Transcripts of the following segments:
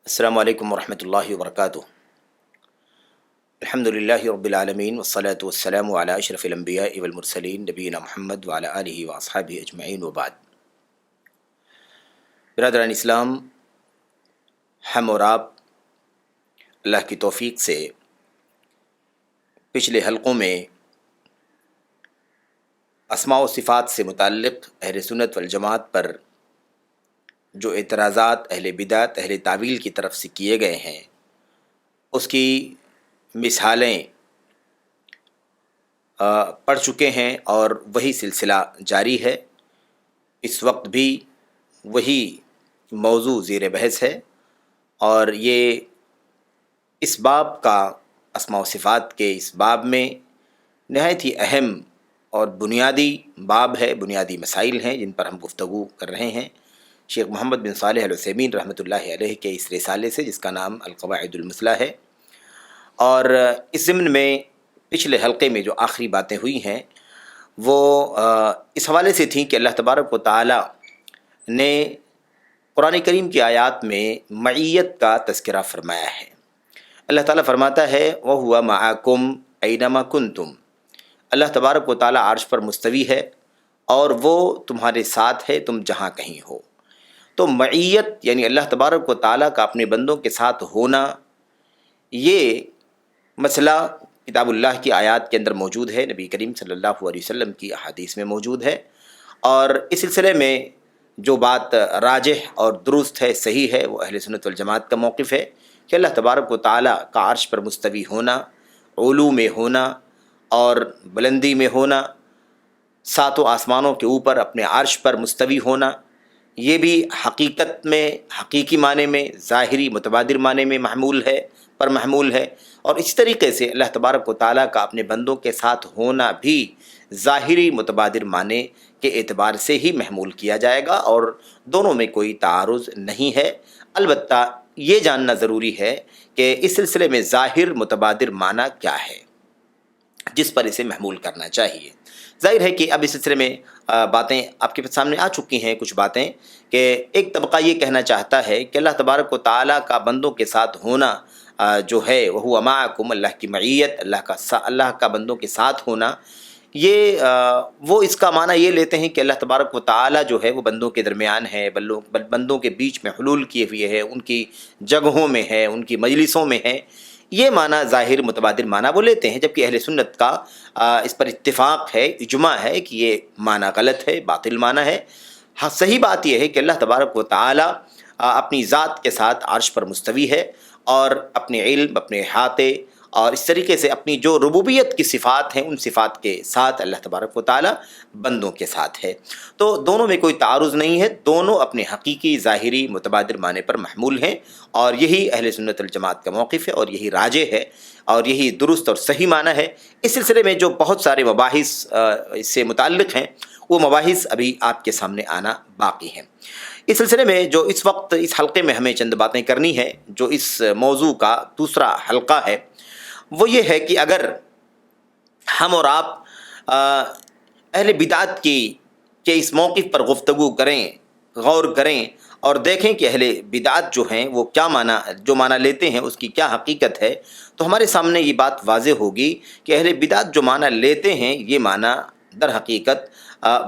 السلام علیکم ورحمۃ اللہ وبرکاتہ۔ الحمد للہ رب العالمین والصلاة والسلام علی اشرف الانبیاء والمرسلین نبینا محمد وعلی آلہ واصحابہ اجمعین وبعد۔ برادران اسلام، ہم اور آپ اللہ کی توفیق سے پچھلے حلقوں میں اسماء و صفات سے متعلق اہل سنت والجماعت پر جو اعتراضات اہل بدعت اہل تعویل کی طرف سے کیے گئے ہیں اس کی مثالیں پڑھ چکے ہیں، اور وہی سلسلہ جاری ہے۔ اس وقت بھی وہی موضوع زیر بحث ہے، اور یہ اس باب کا اسماء و صفات کے اس باب میں نہایت ہی اہم اور بنیادی باب ہے، بنیادی مسائل ہیں جن پر ہم گفتگو کر رہے ہیں شیخ محمد بن صالح العثیمین رحمۃ اللہ علیہ کے اس رسالے سے، جس کا نام القواعد المثلیٰ ہے۔ اور اس ضمن میں پچھلے حلقے میں جو آخری باتیں ہوئی ہیں وہ اس حوالے سے تھیں کہ اللہ تبارک و تعالی نے قرآن کریم کی آیات میں معیت کا تذکرہ فرمایا ہے۔ اللہ تعالیٰ فرماتا ہے وَهُوَ مَعَكُمْ أَيْنَمَا كُنْتُمْ۔ اللہ تبارک و تعالی عرش پر مستوی ہے اور وہ تمہارے ساتھ ہے تم جہاں کہیں ہو۔ تو معیت یعنی اللہ تبارک و تعالیٰ کا اپنے بندوں کے ساتھ ہونا، یہ مسئلہ کتاب اللہ کی آیات کے اندر موجود ہے، نبی کریم صلی اللہ علیہ وسلم کی احادیث میں موجود ہے، اور اس سلسلے میں جو بات راجح اور درست ہے، صحیح ہے، وہ اہل سنت والجماعت کا موقف ہے کہ اللہ تبارک و تعالیٰ کا عرش پر مستوی ہونا، علو میں ہونا اور بلندی میں ہونا، ساتوں آسمانوں کے اوپر اپنے عرش پر مستوی ہونا، یہ بھی حقیقت میں، حقیقی معنی میں، ظاہری متبادر معنی میں محمول ہے، اور اس طریقے سے اللہ تبارک و تعالیٰ کا اپنے بندوں کے ساتھ ہونا بھی ظاہری متبادر معنی کے اعتبار سے ہی محمول کیا جائے گا، اور دونوں میں کوئی تعارض نہیں ہے۔ البتہ یہ جاننا ضروری ہے کہ اس سلسلے میں ظاہر متبادر معنی کیا ہے جس پر اسے محمول کرنا چاہیے۔ ظاہر ہے کہ اب اس سلسلے میں باتیں آپ کے سامنے آ چکی ہیں، کچھ باتیں، کہ ایک طبقہ یہ کہنا چاہتا ہے کہ اللہ تبارک و تعالیٰ کا بندوں کے ساتھ ہونا جو ہے وہ معکم، اللہ کی معیت، اللہ کا بندوں کے ساتھ ہونا، یہ وہ اس کا معنی یہ لیتے ہیں کہ اللہ تبارک و تعالیٰ جو ہے وہ بندوں کے درمیان ہے، بندوں کے بیچ میں حلول کیے ہوئے ہے، ان کی جگہوں میں ہے، ان کی مجلسوں میں ہے۔ یہ معنی ظاہر متبادر معنی وہ لیتے ہیں، جبکہ اہل سنت کا اس پر اتفاق ہے، اجماع ہے کہ یہ معنی غلط ہے، باطل معنی ہے۔ ہاں، صحیح بات یہ ہے کہ اللہ تبارک و تعالی اپنی ذات کے ساتھ عرش پر مستوی ہے، اور اپنے علم، اپنے احاطے اور اس طریقے سے اپنی جو ربوبیت کی صفات ہیں ان صفات کے ساتھ اللہ تبارک و تعالی بندوں کے ساتھ ہے۔ تو دونوں میں کوئی تعارض نہیں ہے، دونوں اپنے حقیقی ظاہری متبادر معنی پر محمول ہیں، اور یہی اہل سنت الجماعت کا موقف ہے، اور یہی راجح ہے، اور یہی درست اور صحیح معنی ہے۔ اس سلسلے میں جو بہت سارے مباحث اس سے متعلق ہیں، وہ مباحث ابھی آپ کے سامنے آنا باقی ہیں۔ اس سلسلے میں جو اس وقت اس حلقے میں ہمیں چند باتیں کرنی ہے، جو اس موضوع کا دوسرا حلقہ ہے، وہ یہ ہے کہ اگر ہم اور آپ اہل بدعت کے اس موقف پر گفتگو کریں، غور کریں، اور دیکھیں کہ اہل بدعت جو ہیں وہ کیا جو معنی لیتے ہیں اس کی کیا حقیقت ہے، تو ہمارے سامنے یہ بات واضح ہوگی کہ اہل بدعت جو معنی لیتے ہیں یہ معنی در حقیقت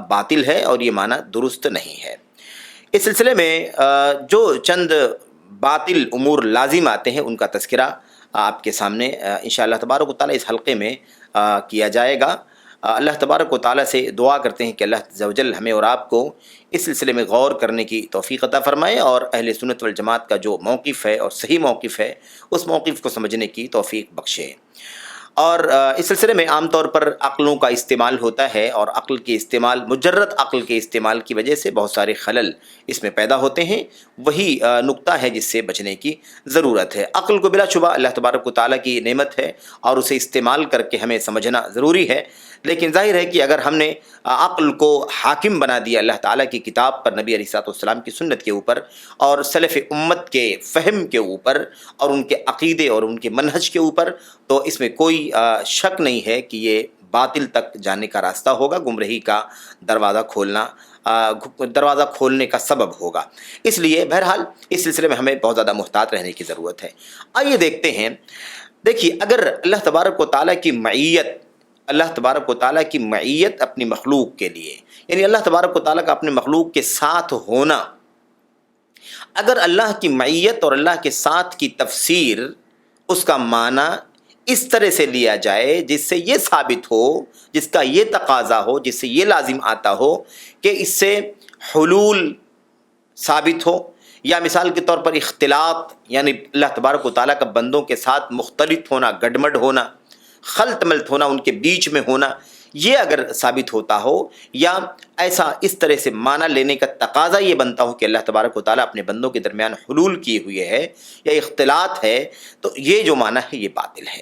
باطل ہے، اور یہ معنی درست نہیں ہے۔ اس سلسلے میں جو چند باطل امور لازم آتے ہیں ان کا تذکرہ آپ کے سامنے انشاءاللہ تبارک و تعالی اس حلقے میں کیا جائے گا۔ اللہ تبارک و تعالی سے دعا کرتے ہیں کہ اللہ عز و جل ہمیں اور آپ کو اس سلسلے میں غور کرنے کی توفیق عطا فرمائے، اور اہل سنت والجماعت کا جو موقف ہے اور صحیح موقف ہے اس موقف کو سمجھنے کی توفیق بخشے۔ اور اس سلسلے میں عام طور پر عقلوں کا استعمال ہوتا ہے، اور عقل کے استعمال، مجرد عقل کے استعمال کی وجہ سے بہت سارے خلل اس میں پیدا ہوتے ہیں۔ وہی نقطہ ہے جس سے بچنے کی ضرورت ہے۔ عقل کو بلا شبہ اللہ تبارک و تعالیٰ کی نعمت ہے، اور اسے استعمال کر کے ہمیں سمجھنا ضروری ہے، لیکن ظاہر ہے کہ اگر ہم نے عقل کو حاکم بنا دیا اللہ تعالیٰ کی کتاب پر، نبی علیہ الصلوۃ والسلام کی سنت کے اوپر، اور سلف امت کے فہم کے اوپر، اور ان کے عقیدے اور ان کے منہج کے اوپر، تو اس میں کوئی شک نہیں ہے کہ یہ باطل تک جانے کا راستہ ہوگا، گمراہی کا دروازہ کھولنے کا سبب ہوگا۔ اس لیے بہرحال اس سلسلے میں ہمیں بہت زیادہ محتاط رہنے کی ضرورت ہے۔ آئیے دیکھتے ہیں، دیکھیے اگر اللہ تبارک و تعالیٰ کی معیت اپنی مخلوق کے لیے، یعنی اللہ تبارک و تعالیٰ کا اپنے مخلوق کے ساتھ ہونا، اگر اللہ کی معیت اور اللہ کے ساتھ کی تفسیر، اس کا معنی اس طرح سے لیا جائے جس سے یہ ثابت ہو، جس کا یہ تقاضا ہو، جس سے یہ لازم آتا ہو کہ اس سے حلول ثابت ہو، یا مثال کے طور پر اختلاط، یعنی اللہ تبارک و تعالیٰ کا بندوں کے ساتھ مختلط ہونا، گڈمڈ ہونا، خلط ملط ہونا، ان کے بیچ میں ہونا، یہ اگر ثابت ہوتا ہو، یا ایسا اس طرح سے معنی لینے کا تقاضا یہ بنتا ہو کہ اللہ تبارک و تعالیٰ اپنے بندوں کے درمیان حلول کیے ہوئے ہے یا اختلاط ہے، تو یہ جو معنی ہے یہ باطل ہے۔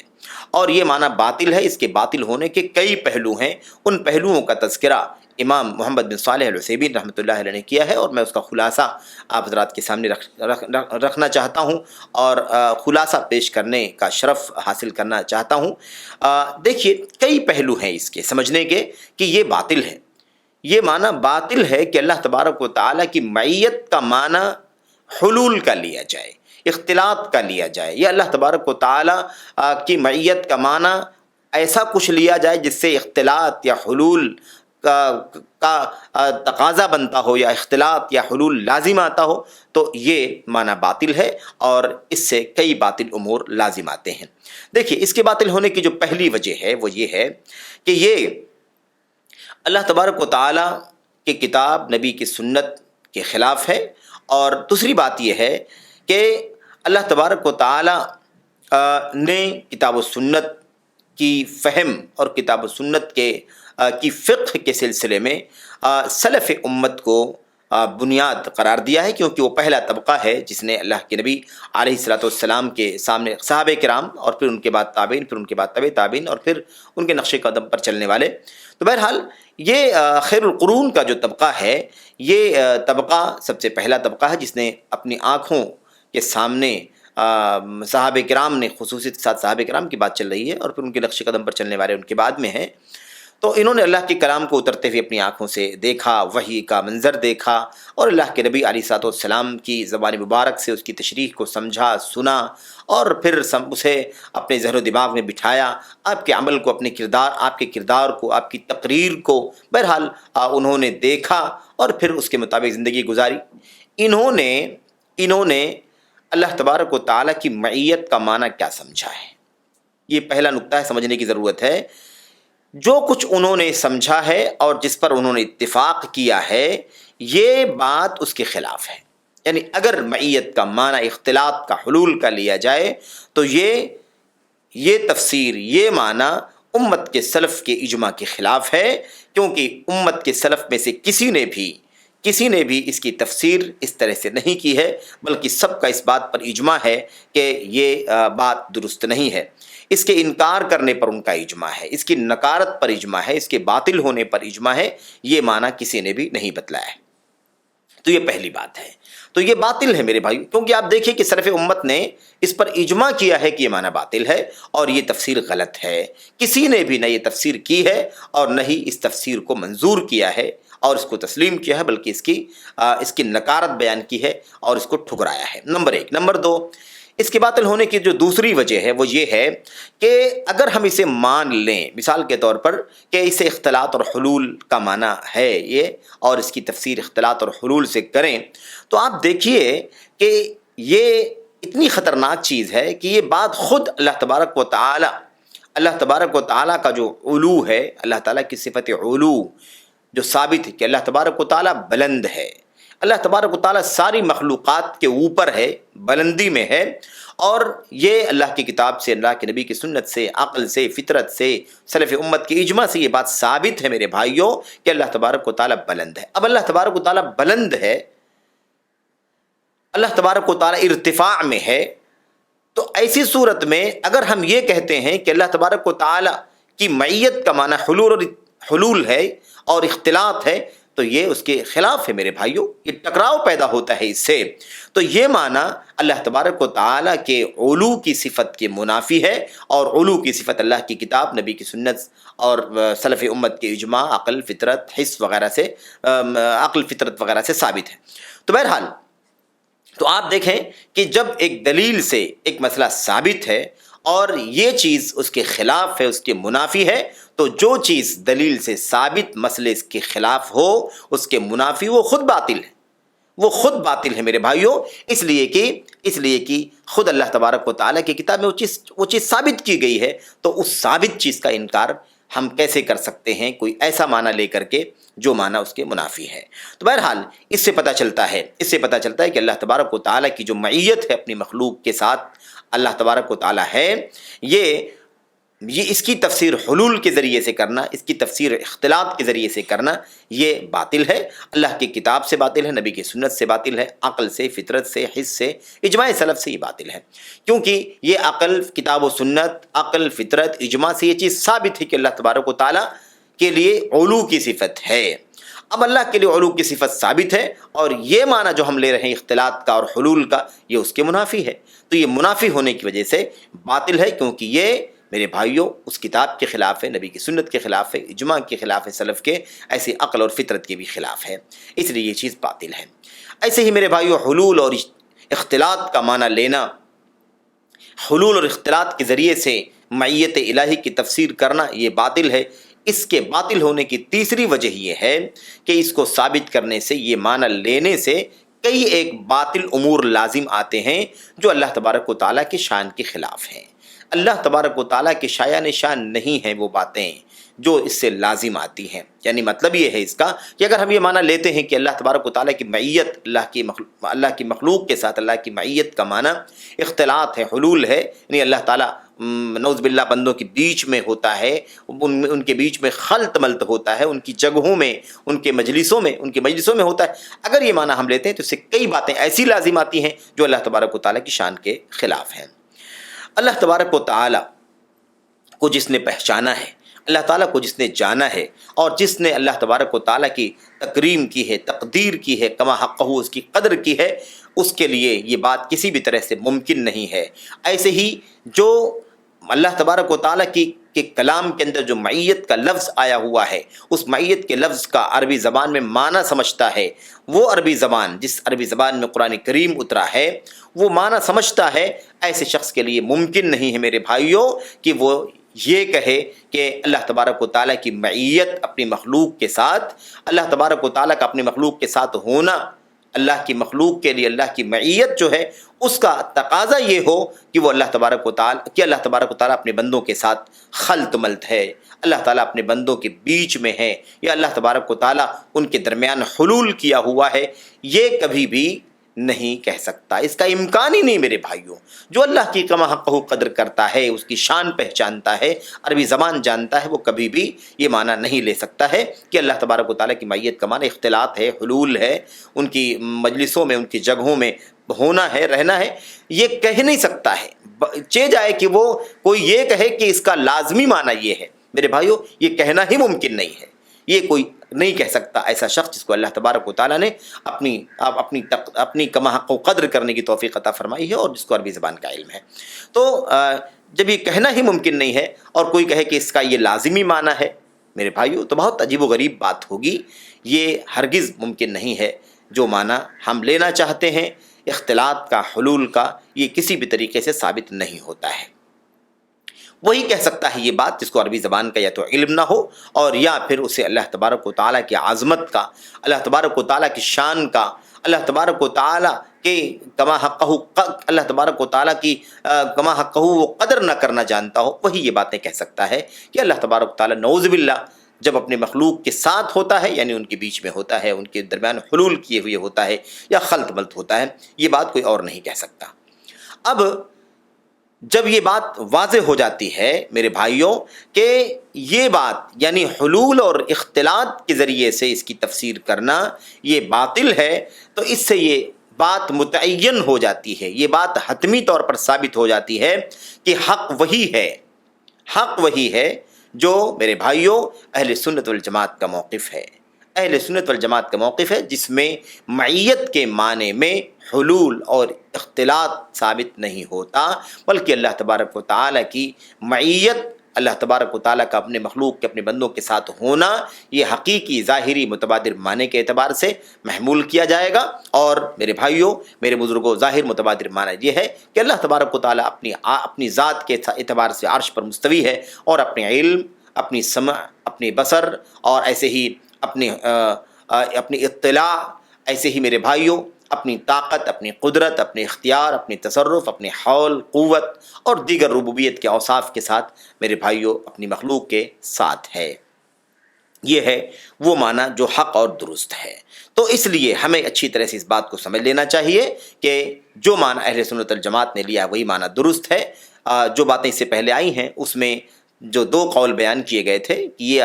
اور یہ معنی باطل ہے، اس کے باطل ہونے کے کئی پہلو ہیں، ان پہلوؤں کا تذکرہ امام محمد بن صالح العثیمین رحمۃ اللہ علیہ نے کیا ہے، اور میں اس کا خلاصہ آپ حضرات کے سامنے رکھنا چاہتا ہوں، اور خلاصہ پیش کرنے کا شرف حاصل کرنا چاہتا ہوں۔ دیکھیے کئی پہلو ہیں اس کے سمجھنے کے کہ یہ باطل ہے۔ یہ معنی باطل ہے کہ اللہ تبارک و تعالیٰ کی معیت کا معنی حلول کا لیا جائے، اختلاط کا لیا جائے، یا اللہ تبارک و تعالیٰ کی معیت کا معنی ایسا کچھ لیا جائے جس سے اختلاط یا حلول کا تقاضا بنتا ہو، یا اختلاط یا حلول لازم آتا ہو، تو یہ معنی باطل ہے، اور اس سے کئی باطل امور لازم آتے ہیں۔ دیکھیے اس کے باطل ہونے کی جو پہلی وجہ ہے وہ یہ ہے کہ یہ اللہ تبارک و تعالیٰ کی کتاب، نبی کی سنت کے خلاف ہے، اور دوسری بات یہ ہے کہ اللہ تبارک و تعالیٰ نے کتاب و سنت کی فہم اور کتاب و سنت کی فقہ کے سلسلے میں سلف امت کو بنیاد قرار دیا ہے، کیونکہ وہ پہلا طبقہ ہے جس نے اللہ کے نبی علیہ الصلوۃ والسلام کے سامنے صحابہ کرام، اور پھر ان کے بعد تابعین، پھر ان کے بعد تبع تابعین، اور پھر ان کے نقش قدم پر چلنے والے۔ تو بہرحال یہ خیر القرون کا جو طبقہ ہے، یہ طبقہ سب سے پہلا طبقہ ہے جس نے اپنی آنکھوں کے سامنے صحابہ کرام نے، خصوصیت کے ساتھ صحابہ کرام کی بات چل رہی ہے، اور پھر ان کے نقش قدم پر چلنے والے ان کے بعد میں ہیں، تو انہوں نے اللہ کے کلام کو اترتے ہوئے اپنی آنکھوں سے دیکھا، وحی کا منظر دیکھا، اور اللہ کے نبی علیہ الصلوۃ والسلام کی زبان مبارک سے اس کی تشریح کو سمجھا، سنا، اور پھر اسے اپنے ذہن و دماغ میں بٹھایا، آپ کے عمل کو، اپنے کردار، آپ کے کردار کو، آپ کی تقریر کو بہرحال انہوں نے دیکھا، اور پھر اس کے مطابق زندگی گزاری۔ انہوں نے اللہ تبارک و تعالیٰ کی معیت کا معنی کیا سمجھا ہے، یہ پہلا نقطہ ہے، سمجھنے کی ضرورت ہے۔ جو کچھ انہوں نے سمجھا ہے اور جس پر انہوں نے اتفاق کیا ہے، یہ بات اس کے خلاف ہے۔ یعنی اگر معیت کا معنی اختلاط کا، حلول کا لیا جائے، تو یہ تفسیر، یہ معنی امت کے سلف کے اجماع کے خلاف ہے، کیونکہ امت کے سلف میں سے کسی نے بھی اس کی تفسیر اس طرح سے نہیں کی ہے، بلکہ سب کا اس بات پر اجماع ہے کہ یہ بات درست نہیں ہے۔ اس کے انکار کرنے پر ان کا اجماع ہے، اس کی نکارت پر اجماع ہے، اس کے باطل ہونے پر اجماع ہے، یہ معنی کسی نے بھی نہیں بتلایا ہے۔ تو یہ پہلی بات ہے، تو یہ باطل ہے میرے بھائی، کیونکہ آپ دیکھیں کہ سلف امت نے اس پر اجماع کیا ہے کہ یہ معنی باطل ہے، اور یہ تفسیر غلط ہے۔ کسی نے بھی نہ یہ تفسیر کی ہے اور نہ ہی اس تفسیر کو منظور کیا ہے اور اس کو تسلیم کیا ہے، بلکہ اس کی نکارت بیان کی ہے اور اس کو ٹھکرایا ہے۔ نمبر ایک۔ نمبر دو، اس کے باطل ہونے کی جو دوسری وجہ ہے وہ یہ ہے کہ اگر ہم اسے مان لیں، مثال کے طور پر کہ اسے اختلاط اور حلول کا معنی ہے یہ، اور اس کی تفسیر اختلاط اور حلول سے کریں، تو آپ دیکھیے کہ یہ اتنی خطرناک چیز ہے کہ یہ بات خود اللہ تبارک و تعالیٰ کا جو علو ہے، اللہ تعالیٰ کی صفت علو جو ثابت ہے کہ اللہ تبارک و تعالیٰ بلند ہے، اللہ تبارک و تعالیٰ ساری مخلوقات کے اوپر ہے، بلندی میں ہے، اور یہ اللہ کی کتاب سے، اللہ کے نبی کی سنت سے، عقل سے، فطرت سے، سلف امت کے اجماع سے یہ بات ثابت ہے میرے بھائیوں کہ اللہ تبارک و تعالیٰ بلند ہے۔ اب اللہ تبارک و تعالیٰ بلند ہے، اللہ تبارک و تعالیٰ ارتفاع میں ہے، تو ایسی صورت میں اگر ہم یہ کہتے ہیں کہ اللہ تبارک و تعالیٰ کی معیت کا معنی حلول ہے اور اختلاط ہے، تو یہ اس کے خلاف ہے میرے بھائیوں، یہ ٹکراؤ پیدا ہوتا ہے اس سے۔ تو یہ معنی اللہ تبارک و تعالیٰ کے علو کی صفت کے منافی ہے، اور علو کی صفت اللہ کی کتاب، نبی کی سنت اور سلف امت کے اجماع، عقل، فطرت، حس وغیرہ سے عقل، فطرت وغیرہ سے ثابت ہے۔ تو بہرحال تو آپ دیکھیں کہ جب ایک دلیل سے ایک مسئلہ ثابت ہے اور یہ چیز اس کے خلاف ہے، اس کے منافی ہے، تو جو چیز دلیل سے ثابت مسئلے کے خلاف ہو، اس کے منافی، وہ خود باطل ہے، وہ خود باطل ہے میرے بھائیوں۔ اس لیے کہ خود اللہ تبارک و تعالیٰ کی کتاب میں وہ چیز ثابت کی گئی ہے، تو اس ثابت چیز کا انکار ہم کیسے کر سکتے ہیں کوئی ایسا معنی لے کر کے جو معنی اس کے منافی ہے۔ تو بہرحال اس سے پتہ چلتا ہے کہ اللہ تبارک و تعالیٰ کی جو معیت ہے اپنی مخلوق کے ساتھ، اللہ تبارک و تعالیٰ ہے، یہ اس کی تفسیر حلول کے ذریعے سے کرنا، اس کی تفسیر اختلاط کے ذریعے سے کرنا، یہ باطل ہے، اللہ کی کتاب سے باطل ہے، نبی کی سنت سے باطل ہے، عقل سے، فطرت سے، حس سے، اجماع سلف سے یہ باطل ہے، کیونکہ یہ عقل، کتاب و سنت، عقل، فطرت، اجماع سے یہ چیز ثابت ہے کہ اللہ تبارک و تعالیٰ کے لیے علو کی صفت ہے۔ اب اللہ کے لیے علو کی صفت ثابت ہے، اور یہ معنی جو ہم لے رہے ہیں اختلاط کا اور حلول کا، یہ اس کے منافی ہے، تو یہ منافی ہونے کی وجہ سے باطل ہے، کیونکہ یہ میرے بھائیوں اس کتاب کے خلاف ہے، نبی کی سنت کے خلاف ہے، اجماع کے خلاف ہے، سلف کے، ایسے عقل اور فطرت کے بھی خلاف ہے، اس لیے یہ چیز باطل ہے۔ ایسے ہی میرے بھائیوں حلول اور اختلاط کا معنی لینا، حلول اور اختلاط کے ذریعے سے معیت الہی کی تفسیر کرنا، یہ باطل ہے۔ اس کے باطل ہونے کی تیسری وجہ یہ ہے کہ اس کو ثابت کرنے سے، یہ معنی لینے سے کئی ایک باطل امور لازم آتے ہیں جو اللہ تبارک و تعالیٰ کی شان کے خلاف ہیں۔ اللہ تبارک و تعالیٰ کے شایان شان نہیں ہیں وہ باتیں جو اس سے لازم آتی ہیں۔ یعنی مطلب یہ ہے اس کا کہ اگر ہم یہ معنی لیتے ہیں کہ اللہ تبارک و تعالیٰ کی معیت، اللہ کی مخلوق کے ساتھ اللہ کی معیت کا معنی اختلاط ہے، حلول ہے، یعنی اللہ تعالیٰ نعوذ باللہ بندوں کے بیچ میں ہوتا ہے، ان کے بیچ میں خلط ملط ہوتا ہے، ان کی جگہوں میں، ان کے مجلسوں میں ہوتا ہے، اگر یہ معنی ہم لیتے ہیں تو اس سے کئی باتیں ایسی لازم آتی ہیں جو اللہ تبارک و تعالیٰ کی شان کے خلاف ہیں۔ اللہ تبارک و تعالیٰ کو جس نے پہچانا ہے، اللہ تعالیٰ کو جس نے جانا ہے، اور جس نے اللہ تبارک و تعالیٰ کی تکریم کی ہے، تقدیر کی ہے، کما حقہ اس کی قدر کی ہے، اس کے لیے یہ بات کسی بھی طرح سے ممکن نہیں ہے۔ ایسے ہی جو اللہ تبارک و تعالیٰ کے کلام کے اندر جو معیت کا لفظ آیا ہوا ہے، اس معیت کے لفظ کا عربی زبان میں معنی سمجھتا ہے، وہ عربی زبان جس عربی زبان میں قرآن کریم اترا ہے وہ معنی سمجھتا ہے، ایسے شخص کے لیے ممکن نہیں ہے میرے بھائیوں کہ وہ یہ کہے کہ اللہ تبارک و تعالیٰ کی معیت اپنی مخلوق کے ساتھ، اللہ تبارک و تعالیٰ کا اپنی مخلوق کے ساتھ ہونا، اللہ کی مخلوق کے لیے اللہ کی معیت جو ہے اس کا تقاضا یہ ہو کہ وہ اللہ تبارک و تعالیٰ اپنے بندوں کے ساتھ خلط ملط ہے، اللہ تعالیٰ اپنے بندوں کے بیچ میں ہے، یا اللہ تبارک و تعالیٰ ان کے درمیان حلول کیا ہوا ہے، یہ کبھی بھی نہیں کہہ سکتا، اس کا امکان ہی نہیں میرے بھائیوں۔ جو اللہ کی کما حقہ قدر کرتا ہے، اس کی شان پہچانتا ہے، عربی زبان جانتا ہے، وہ کبھی بھی یہ معنی نہیں لے سکتا ہے کہ اللہ تبارک و تعالیٰ کی معیت کا معنی اختلاط ہے، حلول ہے، ان کی مجلسوں میں، ان کی جگہوں میں ہونا ہے، رہنا ہے، یہ کہہ نہیں سکتا ہے۔ چہ جائے کہ وہ کوئی یہ کہے کہ اس کا لازمی معنی یہ ہے، میرے بھائیوں یہ کہنا ہی ممکن نہیں ہے، یہ کوئی نہیں کہہ سکتا ایسا شخص جس کو اللہ تبارک و تعالیٰ نے اپنی کما حق و قدر کرنے کی توفیق عطا فرمائی ہے اور جس کو عربی زبان کا علم ہے۔ تو جب یہ کہنا ہی ممکن نہیں ہے اور کوئی کہے کہ اس کا یہ لازمی معنی ہے، میرے بھائیوں تو بہت عجیب و غریب بات ہوگی، یہ ہرگز ممکن نہیں ہے۔ جو معنی ہم لینا چاہتے ہیں اختلاط کا، حلول کا، یہ کسی بھی طریقے سے ثابت نہیں ہوتا ہے۔ وہی کہہ سکتا ہے یہ بات جس کو عربی زبان کا یا تو علم نہ ہو، اور یا پھر اسے اللہ تبارک و تعالیٰ کی عظمت کا، اللہ تبارک و تعالیٰ کی شان کا، اللہ تبارک و تعالیٰ کے کما حقہ، اللہ تبارک و تعالیٰ کی کما حقہ وہ قدر نہ کرنا جانتا ہو، وہی یہ باتیں کہہ سکتا ہے کہ اللہ تبارک و تعالیٰ نعوذ باللہ جب اپنے مخلوق کے ساتھ ہوتا ہے، یعنی ان کے بیچ میں ہوتا ہے، ان کے درمیان حلول کیے ہوئے ہوتا ہے یا خلط ملط ہوتا ہے، یہ بات کوئی اور نہیں کہہ سکتا۔ اب جب یہ بات واضح ہو جاتی ہے میرے بھائیوں کہ یہ بات یعنی حلول اور اختلاط کے ذریعے سے اس کی تفسیر کرنا یہ باطل ہے، تو اس سے یہ بات متعین ہو جاتی ہے، یہ بات حتمی طور پر ثابت ہو جاتی ہے کہ حق وہی ہے جو میرے بھائیوں اہل سنت والجماعت کا موقف ہے۔ اہل سنت والجماعت کا موقف ہے جس میں معیت کے معنی میں حلول اور اختلاط ثابت نہیں ہوتا، بلکہ اللہ تبارک و تعالیٰ کی معیت، اللہ تبارک و تعالیٰ کا اپنے مخلوق کے اپنے بندوں کے ساتھ ہونا، یہ حقیقی ظاہری متبادر معنی کے اعتبار سے محمول کیا جائے گا۔ اور میرے بھائیوں، میرے بزرگوں، ظاہر متبادر معنی یہ ہے کہ اللہ تبارک و تعالیٰ اپنی ذات کے اعتبار سے عرش پر مستوی ہے، اور اپنے علم، اپنی سمع، اپنی بصر، اور ایسے ہی اپنی اطلاع، ایسے ہی میرے بھائیوں اپنی طاقت، اپنی قدرت، اپنے اختیار، اپنی تصرف، اپنے حول، قوت اور دیگر ربوبیت کے اوصاف کے ساتھ میرے بھائیوں اپنی مخلوق کے ساتھ ہے۔ یہ ہے وہ معنی جو حق اور درست ہے۔ تو اس لیے ہمیں اچھی طرح سے اس بات کو سمجھ لینا چاہیے کہ جو معنی اہل سنت والجماعت نے لیا وہی معنی درست ہے۔ جو باتیں اس سے پہلے آئی ہیں اس میں جو دو قول بیان کیے گئے تھے کہ یہ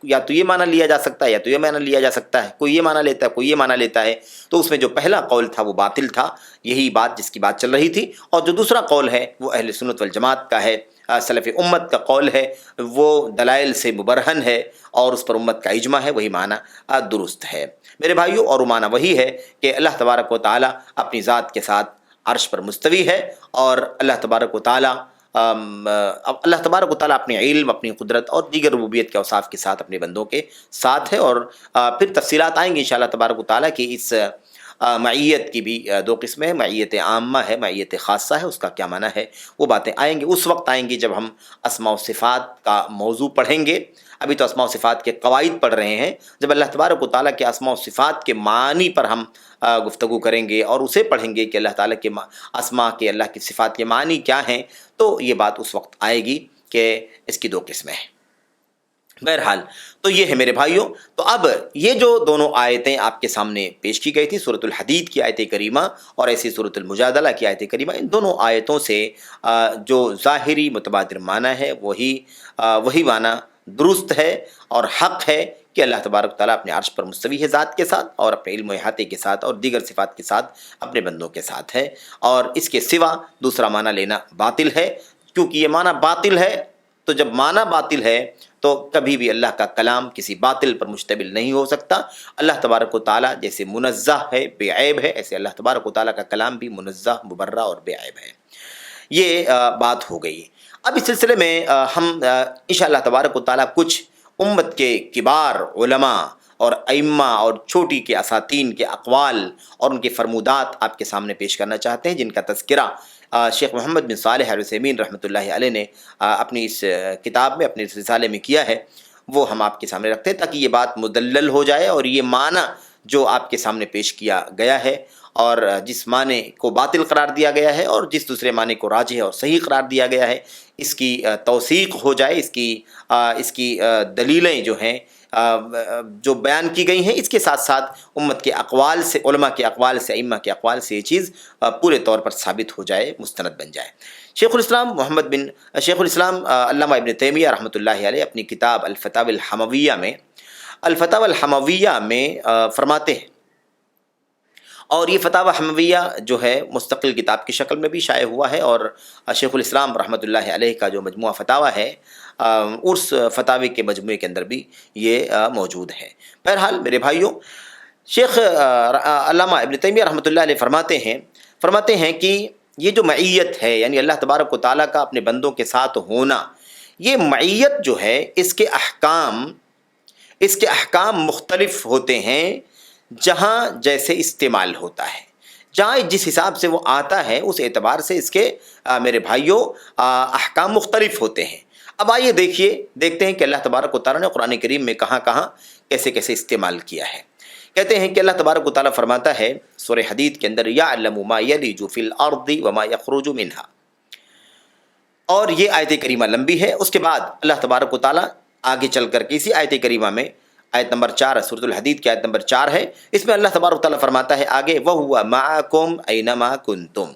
یا تو یہ معنی لیا جا سکتا ہے یا تو یہ معنی لیا جا سکتا ہے، کوئی یہ معنی لیتا ہے کوئی یہ معنی لیتا ہے، تو اس میں جو پہلا قول تھا وہ باطل تھا، یہی بات جس کی بات چل رہی تھی۔ اور جو دوسرا قول ہے وہ اہل سنت والجماعت کا ہے، سلف امت کا قول ہے، وہ دلائل سے مبرہن ہے اور اس پر امت کا اجماع ہے، وہی معنی درست ہے میرے بھائیوں۔ اور وہ معنی وہی ہے کہ اللہ تبارک و تعالیٰ اپنی ذات کے ساتھ عرش پر مستوی ہے، اور اللہ تبارک و تعالیٰ اپنے علم، اپنی قدرت اور دیگر ربوبیت کے اوصاف کے ساتھ اپنے بندوں کے ساتھ ہے۔ اور پھر تفصیلات آئیں گی انشاءاللہ تبارک و تعالیٰ کی۔ اس معیت کی بھی دو قسمیں ہیں، معیت عامہ ہے، معیت خاصہ ہے، اس کا کیا معنی ہے وہ باتیں آئیں گی، اس وقت آئیں گی جب ہم اسماء و صفات کا موضوع پڑھیں گے۔ ابھی تو اسماء و صفات کے قواعد پڑھ رہے ہیں، جب اللہ تبارک و تعالیٰ کے اسماء و صفات کے معنی پر ہم گفتگو کریں گے اور اسے پڑھیں گے کہ اللہ تعالیٰ کے اسماء کے، اللہ کی صفات کے معنی کیا ہیں، تو یہ بات اس وقت آئے گی کہ اس کی دو قسمیں ہیں۔ بہرحال تو یہ ہے میرے بھائیوں۔ تو اب یہ جو دونوں آیتیں آپ کے سامنے پیش کی گئی تھی، سورۃ الحدید کی آیت کریمہ اور ایسی سورۃ المجادلہ کی آیت کریمہ، ان دونوں آیتوں سے جو ظاہری متبادر معنی ہے وہی معنی درست ہے اور حق ہے کہ اللہ تبارک تعالیٰ اپنے عرش پر مستوی ہے ذات کے ساتھ، اور اپنے علم و احاطے کے ساتھ اور دیگر صفات کے ساتھ اپنے بندوں کے ساتھ ہے، اور اس کے سوا دوسرا معنی لینا باطل ہے، کیونکہ یہ معنی باطل ہے۔ تو جب معنی باطل ہے تو کبھی بھی اللہ کا کلام کسی باطل پر مشتمل نہیں ہو سکتا۔ اللہ تبارک و تعالیٰ جیسے منزہ ہے، بے عیب ہے، ایسے اللہ تبارک و تعالیٰ کا کلام بھی منزہ، مبرہ اور بے عیب ہے۔ یہ بات ہو گئی۔ اب اس سلسلے میں ہم انشاءاللہ تبارک و تعالیٰ کچھ امت کے کبار علماء اور ائمہ اور چھوٹی کے اساتین کے اقوال اور ان کے فرمودات آپ کے سامنے پیش کرنا چاہتے ہیں، جن کا تذکرہ شیخ محمد بن صالح العثیمین رحمۃ اللہ علیہ نے اپنی اس کتاب میں، اپنے اس رسالے میں کیا ہے، وہ ہم آپ کے سامنے رکھتے ہیں تاکہ یہ بات مدلل ہو جائے، اور یہ معنی جو آپ کے سامنے پیش کیا گیا ہے اور جس معنی کو باطل قرار دیا گیا ہے اور جس دوسرے معنی کو راجح اور صحیح قرار دیا گیا ہے، اس کی توثیق ہو جائے، اس کی دلیلیں جو ہیں جو بیان کی گئی ہیں، اس کے ساتھ ساتھ امت کے اقوال سے، علماء کے اقوال سے، ائمہ کے اقوال سے یہ چیز پورے طور پر ثابت ہو جائے، مستند بن جائے۔ شیخ الاسلام علامہ ابن تیمیہ رحمۃ اللہ علیہ اپنی کتاب الفتاوی الحمویہ میں فرماتے ہیں، اور یہ فتاوی حمویہ جو ہے مستقل کتاب کی شکل میں بھی شائع ہوا ہے، اور شیخ الاسلام رحمۃ اللہ علیہ کا جو مجموعہ فتاوی ہے اس فتاوی کے مجموعے کے اندر بھی یہ موجود ہے۔ بہرحال میرے بھائیوں، شیخ علامہ ابن تیمیہ رحمۃ اللہ علیہ فرماتے ہیں کہ یہ جو معیت ہے، یعنی اللہ تبارک و تعالیٰ کا اپنے بندوں کے ساتھ ہونا، یہ معیت جو ہے اس کے احکام مختلف ہوتے ہیں جہاں جیسے استعمال ہوتا ہے، جہاں جس حساب سے وہ آتا ہے اس اعتبار سے اس کے میرے بھائیوں احکام مختلف ہوتے ہیں۔ اب آئیے دیکھتے ہیں کہ اللہ تبارک و تعالیٰ نے قرآن کریم میں کہاں کیسے استعمال کیا ہے۔ کہتے ہیں کہ اللہ تبارک و تعالیٰ فرماتا ہے سورہ حدید کے اندر، یعلم ما یلج فی الارض وما یخرج منہا، اور یہ آیت کریمہ لمبی ہے۔ اس کے بعد اللہ تبارک و تعالیٰ آگے چل کر کے اسی آیت کریمہ میں آیت نمبر 4 سورۃ الحدید کی آیت نمبر 4 ہے، اس میں اللہ تبارک و تعالیٰ فرماتا ہے آگے، وَهُوَ مَعَكُمْ أَيْنَمَا كُنْتُمْ،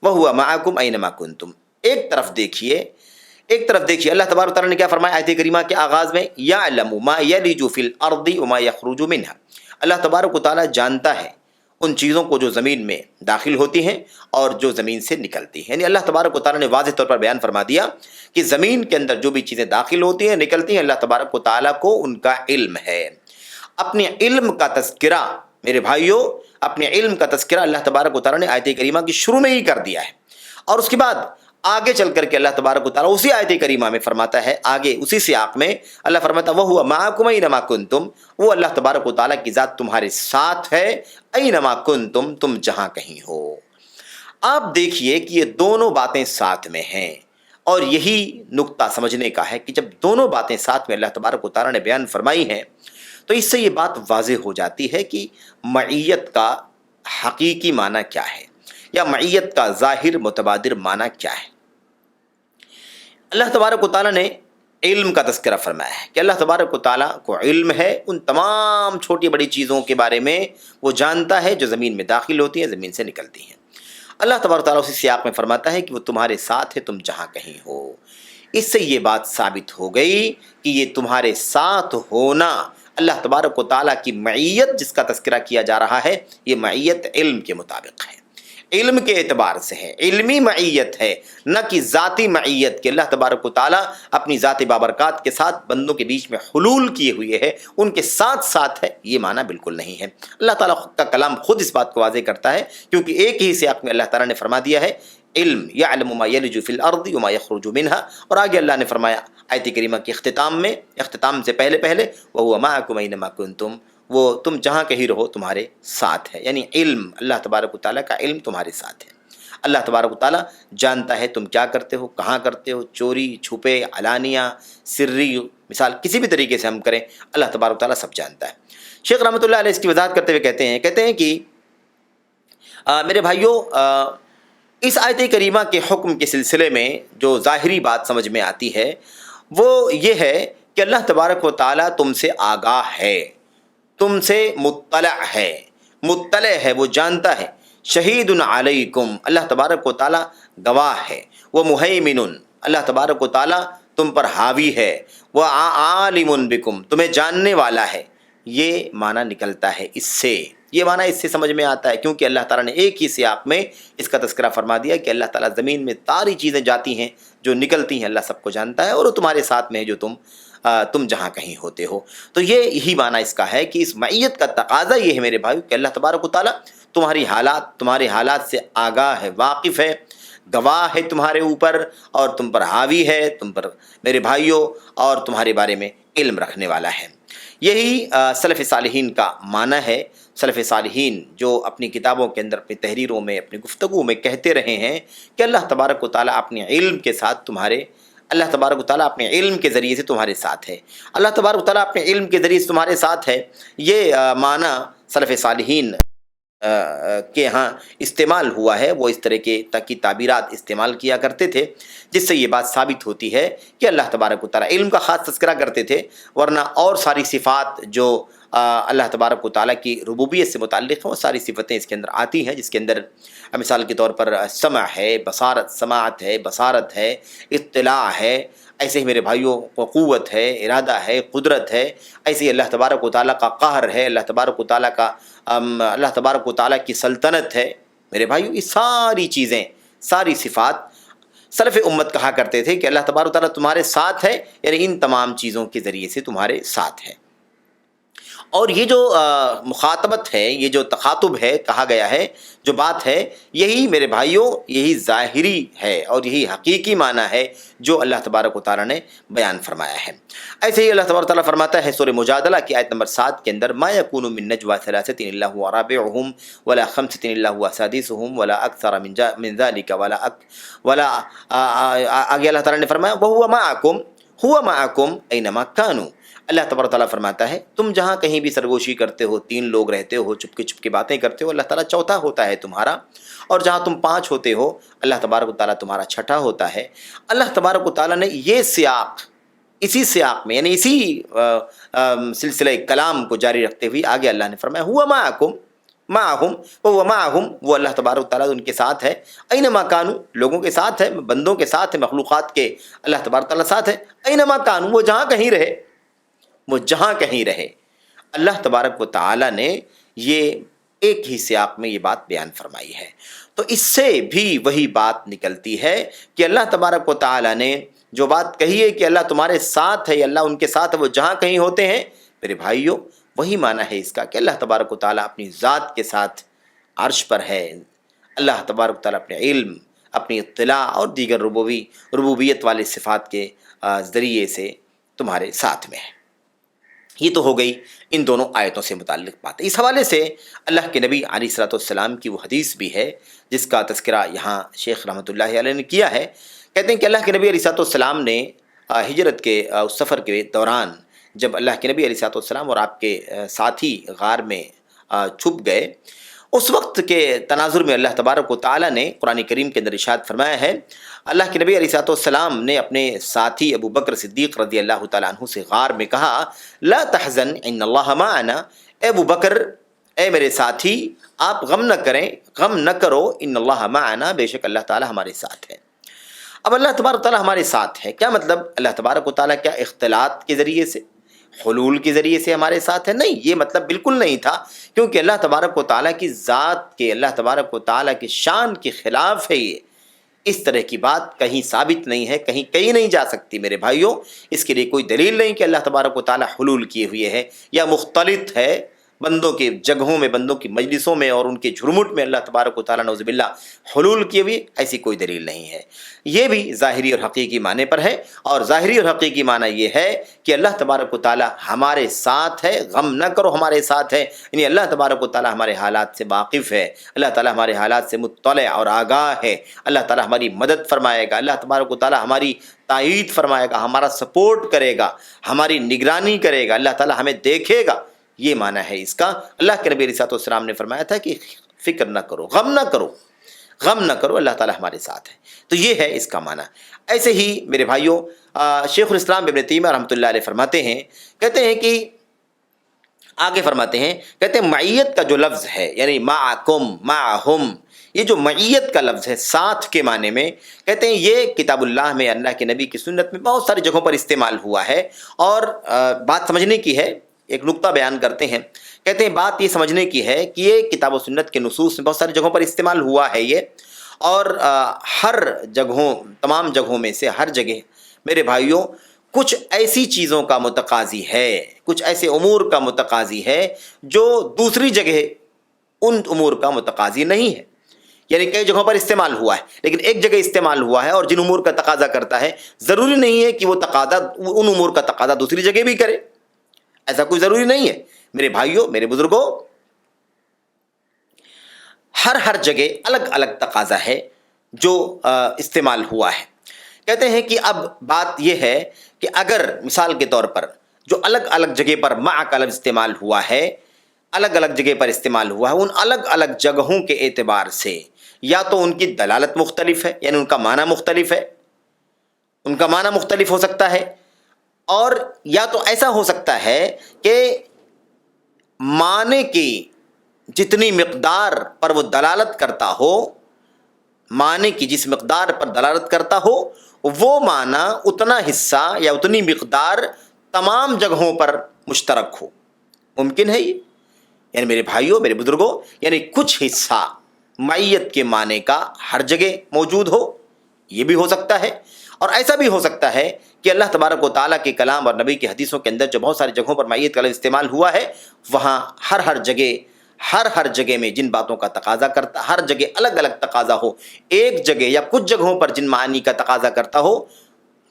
وَهُوَ مَعَكُمْ أَيْنَمَا كُنْتُمْ۔ ایک طرف دیکھیے اللہ تبارک و تعالیٰ نے کیا فرمایا آیت کریمہ کے آغاز میں، یعلم ما یلج فی الارض وما یخرج منہا، اللہ تبارک و تعالیٰ جانتا ہے ان چیزوں کو جو زمین میں داخل ہوتی ہیں اور جو زمین سے نکلتی ہیں، یعنی اللہ تبارک و تعالیٰ نے واضح طور پر بیان فرما دیا کہ زمین کے اندر جو بھی چیزیں داخل ہوتی ہیں نکلتی ہیں، اللہ تبارک و تعالیٰ کو ان کا علم ہے۔ اپنے علم کا تذکرہ میرے بھائیوں، اپنے علم کا تذکرہ اللہ تبارک و تعالیٰ نے آیت کریمہ کی شروع میں ہی کر دیا ہے، اور اس کے بعد آگے چل کر کے اللہ تبارک و تعالیٰ اسی آیت کریمہ میں فرماتا ہے، آگے اسی سیاق میں اللہ فرماتا ہے وَهُوَ مَعَكُمْ أَيْنَمَا كُنْتُمْ، وہ اللہ تبارک و تعالیٰ کی ذات تمہارے ساتھ ہے، أَيْنَمَا كُنْتُمْ، تم جہاں کہیں ہو۔ آپ دیکھیے کہ یہ دونوں باتیں ساتھ میں ہیں، اور یہی نقطہ سمجھنے کا ہے کہ جب دونوں باتیں ساتھ میں اللہ تبارک و تعالیٰ نے بیان فرمائی ہیں تو اس سے یہ بات واضح ہو جاتی ہے کہ معیت کا حقیقی معنی کیا ہے، یا معیت کا ظاہر متبادر معنی کیا ہے۔ اللہ تبارک و تعالیٰ نے علم کا تذکرہ فرمایا ہے کہ اللہ تبارک و تعالیٰ کو علم ہے ان تمام چھوٹی بڑی چیزوں کے بارے میں، وہ جانتا ہے جو زمین میں داخل ہوتی ہیں، زمین سے نکلتی ہیں۔ اللہ تبارک و تعالیٰ اسی سیاق میں فرماتا ہے کہ وہ تمہارے ساتھ ہے، تم جہاں کہیں ہو۔ اس سے یہ بات ثابت ہو گئی کہ یہ تمہارے ساتھ ہونا، اللہ تبارک و تعالیٰ کی معیت جس کا تذکرہ کیا جا رہا ہے، یہ معیت علم کے مطابق ہے، علم کے اعتبار سے ہے، علمی معیت ہے، نہ کہ ذاتی معیت کہ اللہ تبارک و تعالیٰ اپنی ذات بابرکات کے ساتھ بندوں کے بیچ میں حلول کیے ہوئے ہے، ان کے ساتھ ساتھ ہے، یہ معنی بالکل نہیں ہے۔ اللہ تعالیٰ کا کلام خود اس بات کو واضح کرتا ہے، کیونکہ ایک ہی سیاق میں اللہ تعالیٰ نے فرما دیا ہے علم یعلم ما یلج فی الارض وما یخرج منها، اور آگے اللہ نے فرمایا آیت کریمہ کے اختتام میں، اختتام سے پہلے وَهُوَ مَعَكُمْ أَيْنَمَا كُنْتُمْ، وہ تم جہاں کہیں رہو تمہارے ساتھ ہے، یعنی علم، اللہ تبارک و تعالیٰ کا علم تمہارے ساتھ ہے۔ اللہ تبارک و تعالیٰ جانتا ہے تم کیا کرتے ہو، کہاں کرتے ہو، چوری چھپے، علانیہ، سری، مثال کسی بھی طریقے سے ہم کریں، اللہ تبارک و تعالیٰ سب جانتا ہے۔ شیخ رحمۃ اللہ علیہ اس کی وضاحت کرتے ہوئے کہتے ہیں کہ میرے بھائیوں، اس آیت کریمہ کے حکم کے سلسلے میں جو ظاہری بات سمجھ میں آتی ہے وہ یہ ہے کہ اللہ تبارک و تعالیٰ تم سے آگاہ ہے، تم سے مطلع ہے، وہ جانتا ہے۔ شہید علیکم، اللہ تبارک و تعالیٰ گواہ ہے۔ وہ مہیمن، اللہ تبارک و تعالیٰ تم پر حاوی ہے۔ وہ عالم بکم، تمہیں جاننے والا ہے۔ یہ معنی نکلتا ہے اس سے، یہ معنی اس سے سمجھ میں آتا ہے کیونکہ اللہ تعالیٰ نے ایک ہی سیاق میں اس کا تذکرہ فرما دیا کہ اللہ تعالیٰ زمین میں ساری چیزیں جاتی ہیں جو نکلتی ہیں، اللہ سب کو جانتا ہے، اور وہ تمہارے ساتھ میں ہے جو تم جہاں کہیں ہوتے ہو۔ تو یہی معنی اس کا ہے کہ اس معیت کا تقاضا یہ ہے میرے بھائیو کہ اللہ تبارک و تعالیٰ تمہارے حالات سے آگاہ ہے، واقف ہے، گواہ ہے تمہارے اوپر، اور تم پر حاوی ہے، تم پر میرے بھائیوں، اور تمہارے بارے میں علم رکھنے والا ہے۔ یہی سلف صالحین کا معنی ہے۔ سلف صالحین جو اپنی کتابوں کے اندر، اپنی تحریروں میں، اپنی گفتگو میں کہتے رہے ہیں کہ اللہ تبارک و تعالیٰ اپنے علم کے ساتھ اللہ تبارک و تعالیٰ اپنے علم کے ذریعے سے تمہارے ساتھ ہے، اللہ تبارک و تعالیٰ اپنے علم کے ذریعے سے تمہارے ساتھ ہے۔ یہ معنی سلف صالحین کے ہاں استعمال ہوا ہے، وہ اس طرح کی تعبیرات استعمال کیا کرتے تھے، جس سے یہ بات ثابت ہوتی ہے کہ اللہ تبارک و تعالیٰ علم کا خاص تذکرہ کرتے تھے، ورنہ اور ساری صفات جو اللہ تبارک و تعالیٰ کی ربوبیت سے متعلق ہیں وہ ساری صفتیں اس کے اندر آتی ہیں، جس کے اندر مثال کے طور پر سمع ہے، سماعت ہے، بصارت ہے، اطلاع ہے، ایسے ہی میرے بھائیوں کو قوت ہے، ارادہ ہے، قدرت ہے، ایسے ہی اللہ تبارک و تعالیٰ کا قہر ہے، اللہ تبارک و تعالیٰ کی سلطنت ہے۔ میرے بھائیوں، یہ ساری چیزیں، ساری صفات سلف امت کہا کرتے تھے کہ اللہ تبارک و تعالیٰ تمہارے ساتھ ہے، یعنی ان تمام چیزوں کے ذریعے سے تمہارے ساتھ ہے۔ اور یہ جو مخاطبت ہے، یہ جو تخاطب ہے، کہا گیا ہے، جو بات ہے، یہی میرے بھائیوں، یہی ظاہری ہے اور یہی حقیقی معنی ہے جو اللہ تبارک و تعالیٰ نے بیان فرمایا ہے۔ ایسے ہی اللہ تبارک و تعالیٰ فرماتا ہے سورہ مجادلہ کی آیت نمبر 7 کے اندر، ما یکون من نجوى ثلاثة الا هو رابعهم ولا خمسة الا هو سادسهم ولا اکثر من ذلك ولا آگے اللہ تعالیٰ نے فرمایا هو معكم اينما كانوا۔ اللہ تبارک و تعالیٰ فرماتا ہے تم جہاں کہیں بھی سرگوشی کرتے ہو، 3 لوگ رہتے ہو، چپ کے باتیں کرتے ہو، اللہ تعالیٰ چوتھا ہوتا ہے تمہارا، اور جہاں تم 5 ہوتے ہو اللہ تبارک و تعالیٰ تمہارا چھٹا ہوتا ہے۔ اللہ تبارک و تعالیٰ نے یہ سیاق، اسی سیاق میں، یعنی اسی سلسلہ کلام کو جاری رکھتے ہوئے آگے اللہ نے فرمایا ہوا معہم، وہ اللہ تبارک و تعالیٰ ان کے ساتھ ہے، اینما کانوا، لوگوں کے ساتھ ہے، بندوں کے ساتھ ہے، مخلوقات کے اللہ تبارک و تعالیٰ ساتھ ہے، اینما کانوا، وہ جہاں کہیں رہے۔ اللہ تبارک و تعالیٰ نے یہ ایک ہی سیاق میں یہ بات بیان فرمائی ہے۔ تو اس سے بھی وہی بات نکلتی ہے کہ اللہ تبارک و تعالیٰ نے جو بات کہی ہے کہ اللہ تمہارے ساتھ ہے، اللہ ان کے ساتھ ہے، وہ جہاں کہیں ہوتے ہیں، میرے بھائیوں وہی معنی ہے اس کا کہ اللہ تبارک و تعالیٰ اپنی ذات کے ساتھ عرش پر ہے، اللہ تبارک و تعالیٰ اپنے علم، اپنی اطلاع اور دیگر ربوبیت والے صفات کے ذریعے سے تمہارے ساتھ میں ہے۔ یہ تو ہو گئی ان دونوں آیتوں سے متعلق بات۔ اس حوالے سے اللہ کے نبی علیہ الصلوۃ والسلام کی وہ حدیث بھی ہے جس کا تذکرہ یہاں شیخ رحمۃ اللہ علیہ نے کیا ہے۔ کہتے ہیں کہ اللہ کے نبی علیہ الصلوۃ والسلام نے ہجرت کے اس سفر کے دوران جب اللہ کے نبی علیہ الصلوۃ والسلام اور آپ کے ساتھی غار میں چھپ گئے، اس وقت کے تناظر میں اللہ تبارک و تعالیٰ نے قرآن کریم کے اندر ارشاد فرمایا ہے، اللہ کے نبی علیہ الصلوۃ والسلام نے اپنے ساتھی ابو بکر صدیق رضی اللہ تعالیٰ عنہ سے غار میں کہا، لا تحزن ان اللہ معنا، اے ابو بکر، اے میرے ساتھی، آپ غم نہ کریں، غم نہ کرو، ان اللہ معنا، بے شک اللہ تعالیٰ ہمارے ساتھ ہے۔ اب اللہ تبارک و تعالیٰ ہمارے ساتھ ہے، کیا مطلب؟ اللہ تبارک و تعالیٰ کیا اختلاط کے ذریعے سے، حلول کے ذریعے سے ہمارے ساتھ ہے؟ نہیں، یہ مطلب بالکل نہیں تھا، کیونکہ اللہ تبارک و تعالیٰ کی ذات کے، اللہ تبارک و تعالیٰ کی شان کے خلاف ہے یہ۔ اس طرح کی بات کہیں ثابت نہیں ہے، کہیں کہی نہیں جا سکتی میرے بھائیوں۔ اس کے لیے کوئی دلیل نہیں کہ اللہ تبارک و تعالیٰ حلول کیے ہوئے ہے یا مختلط ہے بندوں کے جگہوں میں، بندوں کی مجلسوں میں اور ان کے جھرمٹ میں اللہ تبارک و تعالیٰ نعوذ باللہ حلول کیے ہوئے، ایسی کوئی دلیل نہیں ہے۔ یہ بھی ظاہری اور حقیقی معنی پر ہے، اور ظاہری اور حقیقی معنی یہ ہے کہ اللہ تبارک و تعالیٰ ہمارے ساتھ ہے، غم نہ کرو ہمارے ساتھ ہے، یعنی اللہ تبارک و تعالیٰ ہمارے حالات سے واقف ہے، اللہ تعالیٰ ہمارے حالات سے مطلع اور آگاہ ہے، اللہ تعالیٰ ہماری مدد فرمائے گا، اللہ تبارک و تعالیٰ ہماری تائید فرمائے گا، ہمارا سپورٹ کرے گا، ہماری نگرانی کرے گا، اللہ تعالیٰ ہمیں دیکھے گا۔ یہ معنی ہے اس کا۔ اللہ کے نبی علیہ الصلوۃ والسلام نے فرمایا تھا کہ فکر نہ کرو، غم نہ کرو، غم نہ کرو، اللہ تعالیٰ ہمارے ساتھ ہے۔ تو یہ ہے اس کا معنی۔ ایسے ہی میرے بھائیوں شیخ الاسلام ابن تیمیہ رحمۃ اللہ علیہ فرماتے ہیں، کہتے ہیں کہ آگے فرماتے ہیں، کہتے ہیں معیت کا جو لفظ ہے، یعنی معکم، معہم، یہ جو معیت کا لفظ ہے ساتھ کے معنی میں، کہتے ہیں یہ کتاب اللہ میں، اللہ کے نبی کی سنت میں بہت ساری جگہوں پر استعمال ہوا ہے۔ اور بات سمجھنے کی ہے، ایک نقطہ بیان کرتے ہیں، کہتے ہیں بات یہ سمجھنے کی ہے کہ یہ کتاب و سنت کے نصوص میں بہت ساری جگہوں پر استعمال ہوا ہے یہ، اور ہر جگہوں، تمام جگہوں میں سے ہر جگہ میرے بھائیوں کچھ ایسی چیزوں کا متقاضی ہے، کچھ ایسے امور کا متقاضی ہے جو دوسری جگہ ان امور کا متقاضی نہیں ہے۔ یعنی کئی جگہوں پر استعمال ہوا ہے، لیکن ایک جگہ استعمال ہوا ہے اور جن امور کا تقاضا کرتا ہے، ضروری نہیں ہے کہ وہ تقاضا، ان امور کا تقاضا دوسری جگہ بھی کرے، ایسا کوئی ضروری نہیں ہے میرے بھائیوں، میرے بزرگوں۔ ہر جگہ الگ الگ تقاضا ہے جو استعمال ہوا ہے۔ کہتے ہیں کہ اب بات یہ ہے کہ اگر مثال کے طور پر جو الگ الگ جگہ پر مع کا لفظ استعمال ہوا ہے، الگ الگ جگہ پر استعمال ہوا ہے، ان الگ الگ جگہوں کے اعتبار سے یا تو ان کی دلالت مختلف ہے، یعنی ان کا معنی مختلف ہے، ان کا معنی مختلف ہو سکتا ہے، اور یا تو ایسا ہو سکتا ہے کہ معنی کی جتنی مقدار پر وہ دلالت کرتا ہو، معنی کی جس مقدار پر دلالت کرتا ہو، وہ معنی اتنا حصہ یا اتنی مقدار تمام جگہوں پر مشترک ہو۔ ممکن ہے یہ، یعنی میرے بھائیوں، میرے بزرگوں، یعنی کچھ حصہ معیت کے معنی کا ہر جگہ موجود ہو، یہ بھی ہو سکتا ہے۔ اور ایسا بھی ہو سکتا ہے کہ اللہ تبارک و تعالیٰ کے کلام اور نبی کی حدیثوں کے اندر جو بہت ساری جگہوں پر معیت کا لفظ استعمال ہوا ہے، وہاں ہر جگہ میں جن باتوں کا تقاضا کرتا، ہر جگہ الگ الگ تقاضا ہو، ایک جگہ یا کچھ جگہوں پر جن معانی کا تقاضا کرتا ہو،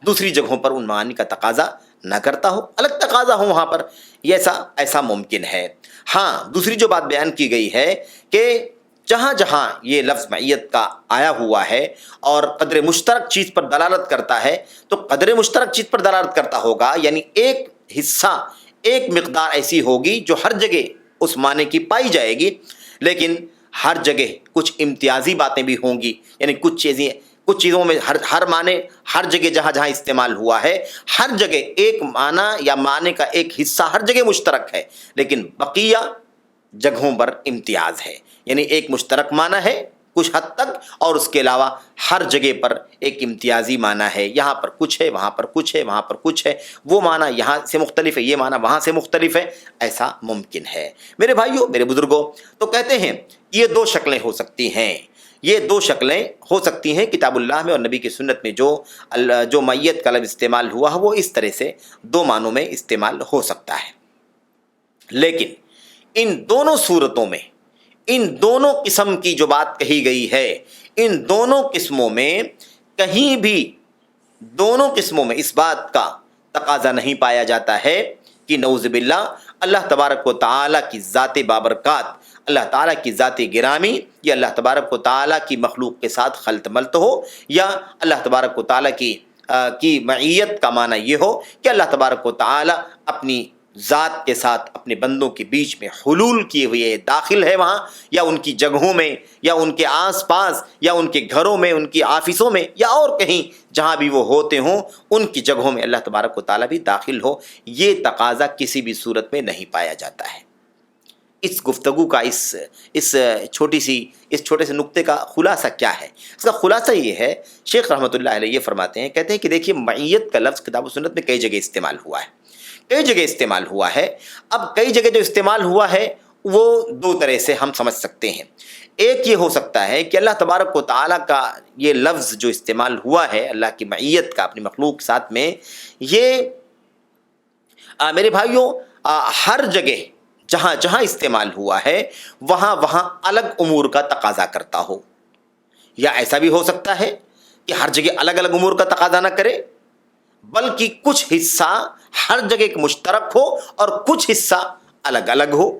دوسری جگہوں پر ان معانی کا تقاضا نہ کرتا ہو، الگ تقاضا ہو وہاں پر، یہ ایسا ممکن ہے۔ ہاں، دوسری جو بات بیان کی گئی ہے کہ جہاں جہاں یہ لفظ معیت کا آیا ہوا ہے اور قدر مشترک چیز پر دلالت کرتا ہے، تو قدر مشترک چیز پر دلالت کرتا ہوگا، یعنی ایک حصہ، ایک مقدار ایسی ہوگی جو ہر جگہ اس معنی کی پائی جائے گی، لیکن ہر جگہ کچھ امتیازی باتیں بھی ہوں گی، یعنی کچھ چیزوں میں ہر معنی ہر جگہ جہاں جہاں استعمال ہوا ہے، ہر جگہ ایک معنی یا معنی کا ایک حصہ ہر جگہ مشترک ہے، لیکن بقیہ جگہوں پر امتیاز ہے، یعنی ایک مشترک معنی ہے کچھ حد تک، اور اس کے علاوہ ہر جگہ پر ایک امتیازی معنی ہے، یہاں پر کچھ ہے، وہاں پر کچھ ہے، وہاں پر کچھ ہے، وہ معنی یہاں سے مختلف ہے، یہ معنی وہاں سے مختلف ہے، ایسا ممکن ہے میرے بھائیوں، میرے بزرگوں۔ تو کہتے ہیں یہ دو شکلیں ہو سکتی ہیں، یہ دو شکلیں ہو سکتی ہیں کتاب اللہ میں اور نبی کی سنت میں، جو معیت کا لفظ استعمال ہوا ہے وہ اس طرح سے دو معنوں میں استعمال ہو سکتا ہے۔ لیکن ان دونوں صورتوں میں ان دونوں قسم کی جو بات کہی گئی ہے، ان دونوں قسموں میں کہیں بھی دونوں قسموں میں اس بات کا تقاضا نہیں پایا جاتا ہے کہ نعوذ باللہ اللہ تبارک و تعالیٰ کی ذات بابرکات، اللہ تعالیٰ کی ذات گرامی یا اللہ تبارک و تعالیٰ کی مخلوق کے ساتھ خلط ملط ہو، یا اللہ تبارک و تعالیٰ کی معیت کا معنی یہ ہو کہ اللہ تبارک و تعالیٰ اپنی ذات کے ساتھ اپنے بندوں کے بیچ میں حلول کیے ہوئے داخل ہے وہاں، یا ان کی جگہوں میں، یا ان کے آس پاس، یا ان کے گھروں میں، ان کی آفسوں میں، یا اور کہیں جہاں بھی وہ ہوتے ہوں ان کی جگہوں میں اللہ تبارک و تعالیٰ بھی داخل ہو، یہ تقاضا کسی بھی صورت میں نہیں پایا جاتا ہے۔ اس گفتگو کا اس چھوٹے سے نقطے کا خلاصہ کیا ہے؟ اس کا خلاصہ یہ ہے، شیخ رحمۃ اللہ علیہ یہ فرماتے ہیں، کہتے ہیں کہ دیکھیے معیت کا لفظ کتاب و سنت میں کئی جگہ استعمال ہوا ہے، اب کئی جگہ جو استعمال ہوا ہے وہ دو طرح سے ہم سمجھ سکتے ہیں۔ ایک یہ ہو سکتا ہے کہ اللہ تبارک و تعالیٰ کا یہ لفظ جو استعمال ہوا ہے اللہ کی معیت کا اپنی مخلوق کے ساتھ میں، یہ میرے بھائیوں ہر جگہ جہاں جہاں استعمال ہوا ہے وہاں وہاں الگ امور کا تقاضا کرتا ہو، یا ایسا بھی ہو سکتا ہے کہ ہر جگہ الگ الگ امور کا تقاضا نہ کرے، بلکہ کچھ حصہ ہر جگہ ایک مشترک ہو اور کچھ حصہ الگ الگ ہو۔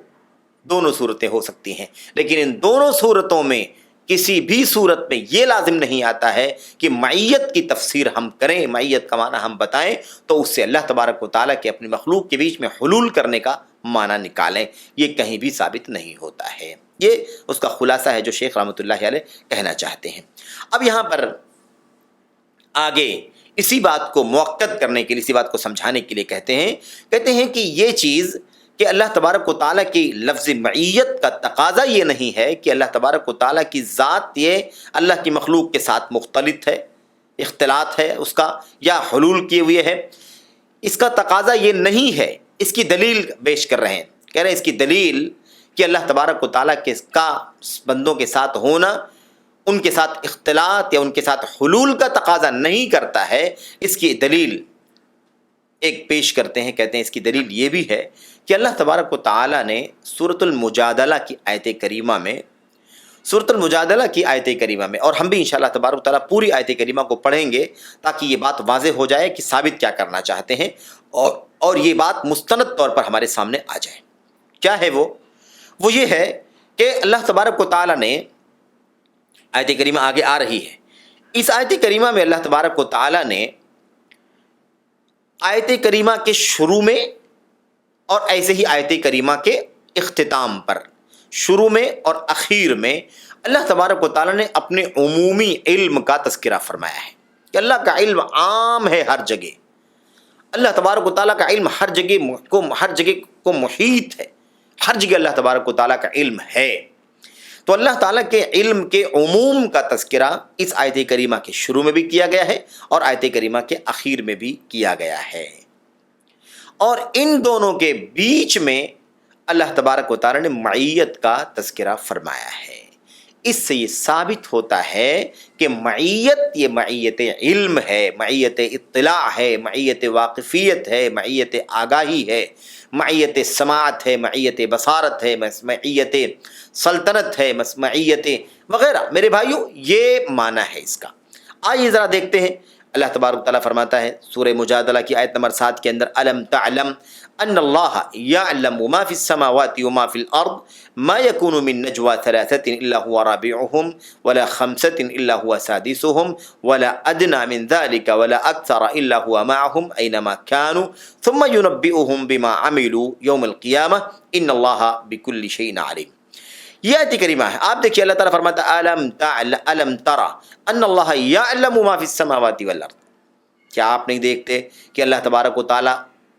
دونوں صورتیں ہو سکتی ہیں، لیکن ان دونوں صورتوں میں کسی بھی صورت میں یہ لازم نہیں آتا ہے کہ معیت کی تفسیر ہم کریں، معیت کا معنی ہم بتائیں تو اس سے اللہ تبارک و تعالیٰ کے اپنی مخلوق کے بیچ میں حلول کرنے کا معنی نکالیں، یہ کہیں بھی ثابت نہیں ہوتا ہے۔ یہ اس کا خلاصہ ہے جو شیخ رحمۃ اللہ علیہ کہنا چاہتے ہیں۔ اب یہاں پر آگے اسی بات کو موقت کرنے کے لیے، اسی بات کو سمجھانے کے لیے کہتے ہیں کہ یہ چیز کہ اللہ تبارک و تعالیٰ کی لفظ معیت کا تقاضا یہ نہیں ہے کہ اللہ تبارک و تعالیٰ کی ذات یہ اللہ کی مخلوق کے ساتھ مختلط ہے، اختلاط ہے اس کا، یا حلول کیے ہوئے ہے، اس کا تقاضا یہ نہیں ہے۔ اس کی دلیل پیش کر رہے ہیں، کہہ رہے ہیں اس کی دلیل کہ اللہ تبارک و تعالیٰ کا بندوں کے ساتھ ہونا ان کے ساتھ اختلاط یا ان کے ساتھ حلول کا تقاضا نہیں کرتا ہے۔ اس کی دلیل ایک پیش کرتے ہیں، کہتے ہیں اس کی دلیل یہ بھی ہے کہ اللہ تبارک و تعالیٰ نے سورۃ المجادلہ کی آیت کریمہ میں، اور ہم بھی انشاءاللہ تبارک و تعالیٰ پوری آیت کریمہ کو پڑھیں گے تاکہ یہ بات واضح ہو جائے کہ ثابت کیا کرنا چاہتے ہیں، اور یہ بات مستند طور پر ہمارے سامنے آ جائے۔ کیا ہے وہ یہ ہے کہ اللہ تبارک و تعالیٰ نے، آیت کریمہ آگے آ رہی ہے، اس آیت کریمہ میں اللہ تبارک و تعالیٰ نے آیت کریمہ کے شروع میں اور ایسے ہی آیت کریمہ کے اختتام پر، شروع میں اور اخیر میں اللہ تبارک و تعالیٰ نے اپنے عمومی علم کا تذکرہ فرمایا ہے کہ اللہ کا علم عام ہے ہر جگہ، اللہ تبارک و تعالیٰ کا علم ہر جگہ کو محیط ہے، ہر جگہ اللہ تبارک و تعالیٰ کا علم ہے۔ تو اللہ تعالیٰ کے علم کے عموم کا تذکرہ اس آیت کریمہ کے شروع میں بھی کیا گیا ہے اور آیت کریمہ کے اخیر میں بھی کیا گیا ہے، اور ان دونوں کے بیچ میں اللہ تبارک و تعالیٰ نے معیت کا تذکرہ فرمایا ہے۔ اس سے یہ ثابت ہوتا ہے کہ معیت یہ معیت علم ہے، معیت اطلاع ہے، معیت واقفیت ہے، معیت آگاہی ہے، معیت سماعت ہے، معیت بصارت ہے، معیت سلطنت ہے، معیت وغیرہ۔ میرے بھائیوں یہ معنی ہے اس کا۔ آئیے ذرا دیکھتے ہیں، اللہ تبارک و تعالیٰ فرماتا ہے سورہ مجادلہ کی آیت نمبر 7 کے اندر، الم تعلم ان اللہ یعلم ما فی السماوات وما فی الارض ما یکون من نجوى ثلاثة الا هو رابعهم ولا خمسة الا هو سادسهم ولا ادنى من ذلك ولا اکثر الا هو معهم اینما كانوا ثم ينبئهم بما عملوا یوم القیامة ان اللہ بكل شیء علیم۔ یہ آیت کریمہ ہے، آپ دیکھیے اللہ تعالیٰ فرماتا ہے الم ترى ان اللہ یعلم ما فی السماوات والارض، کیا آپ نہیں دیکھتے کہ اللہ تبارک و تعالیٰ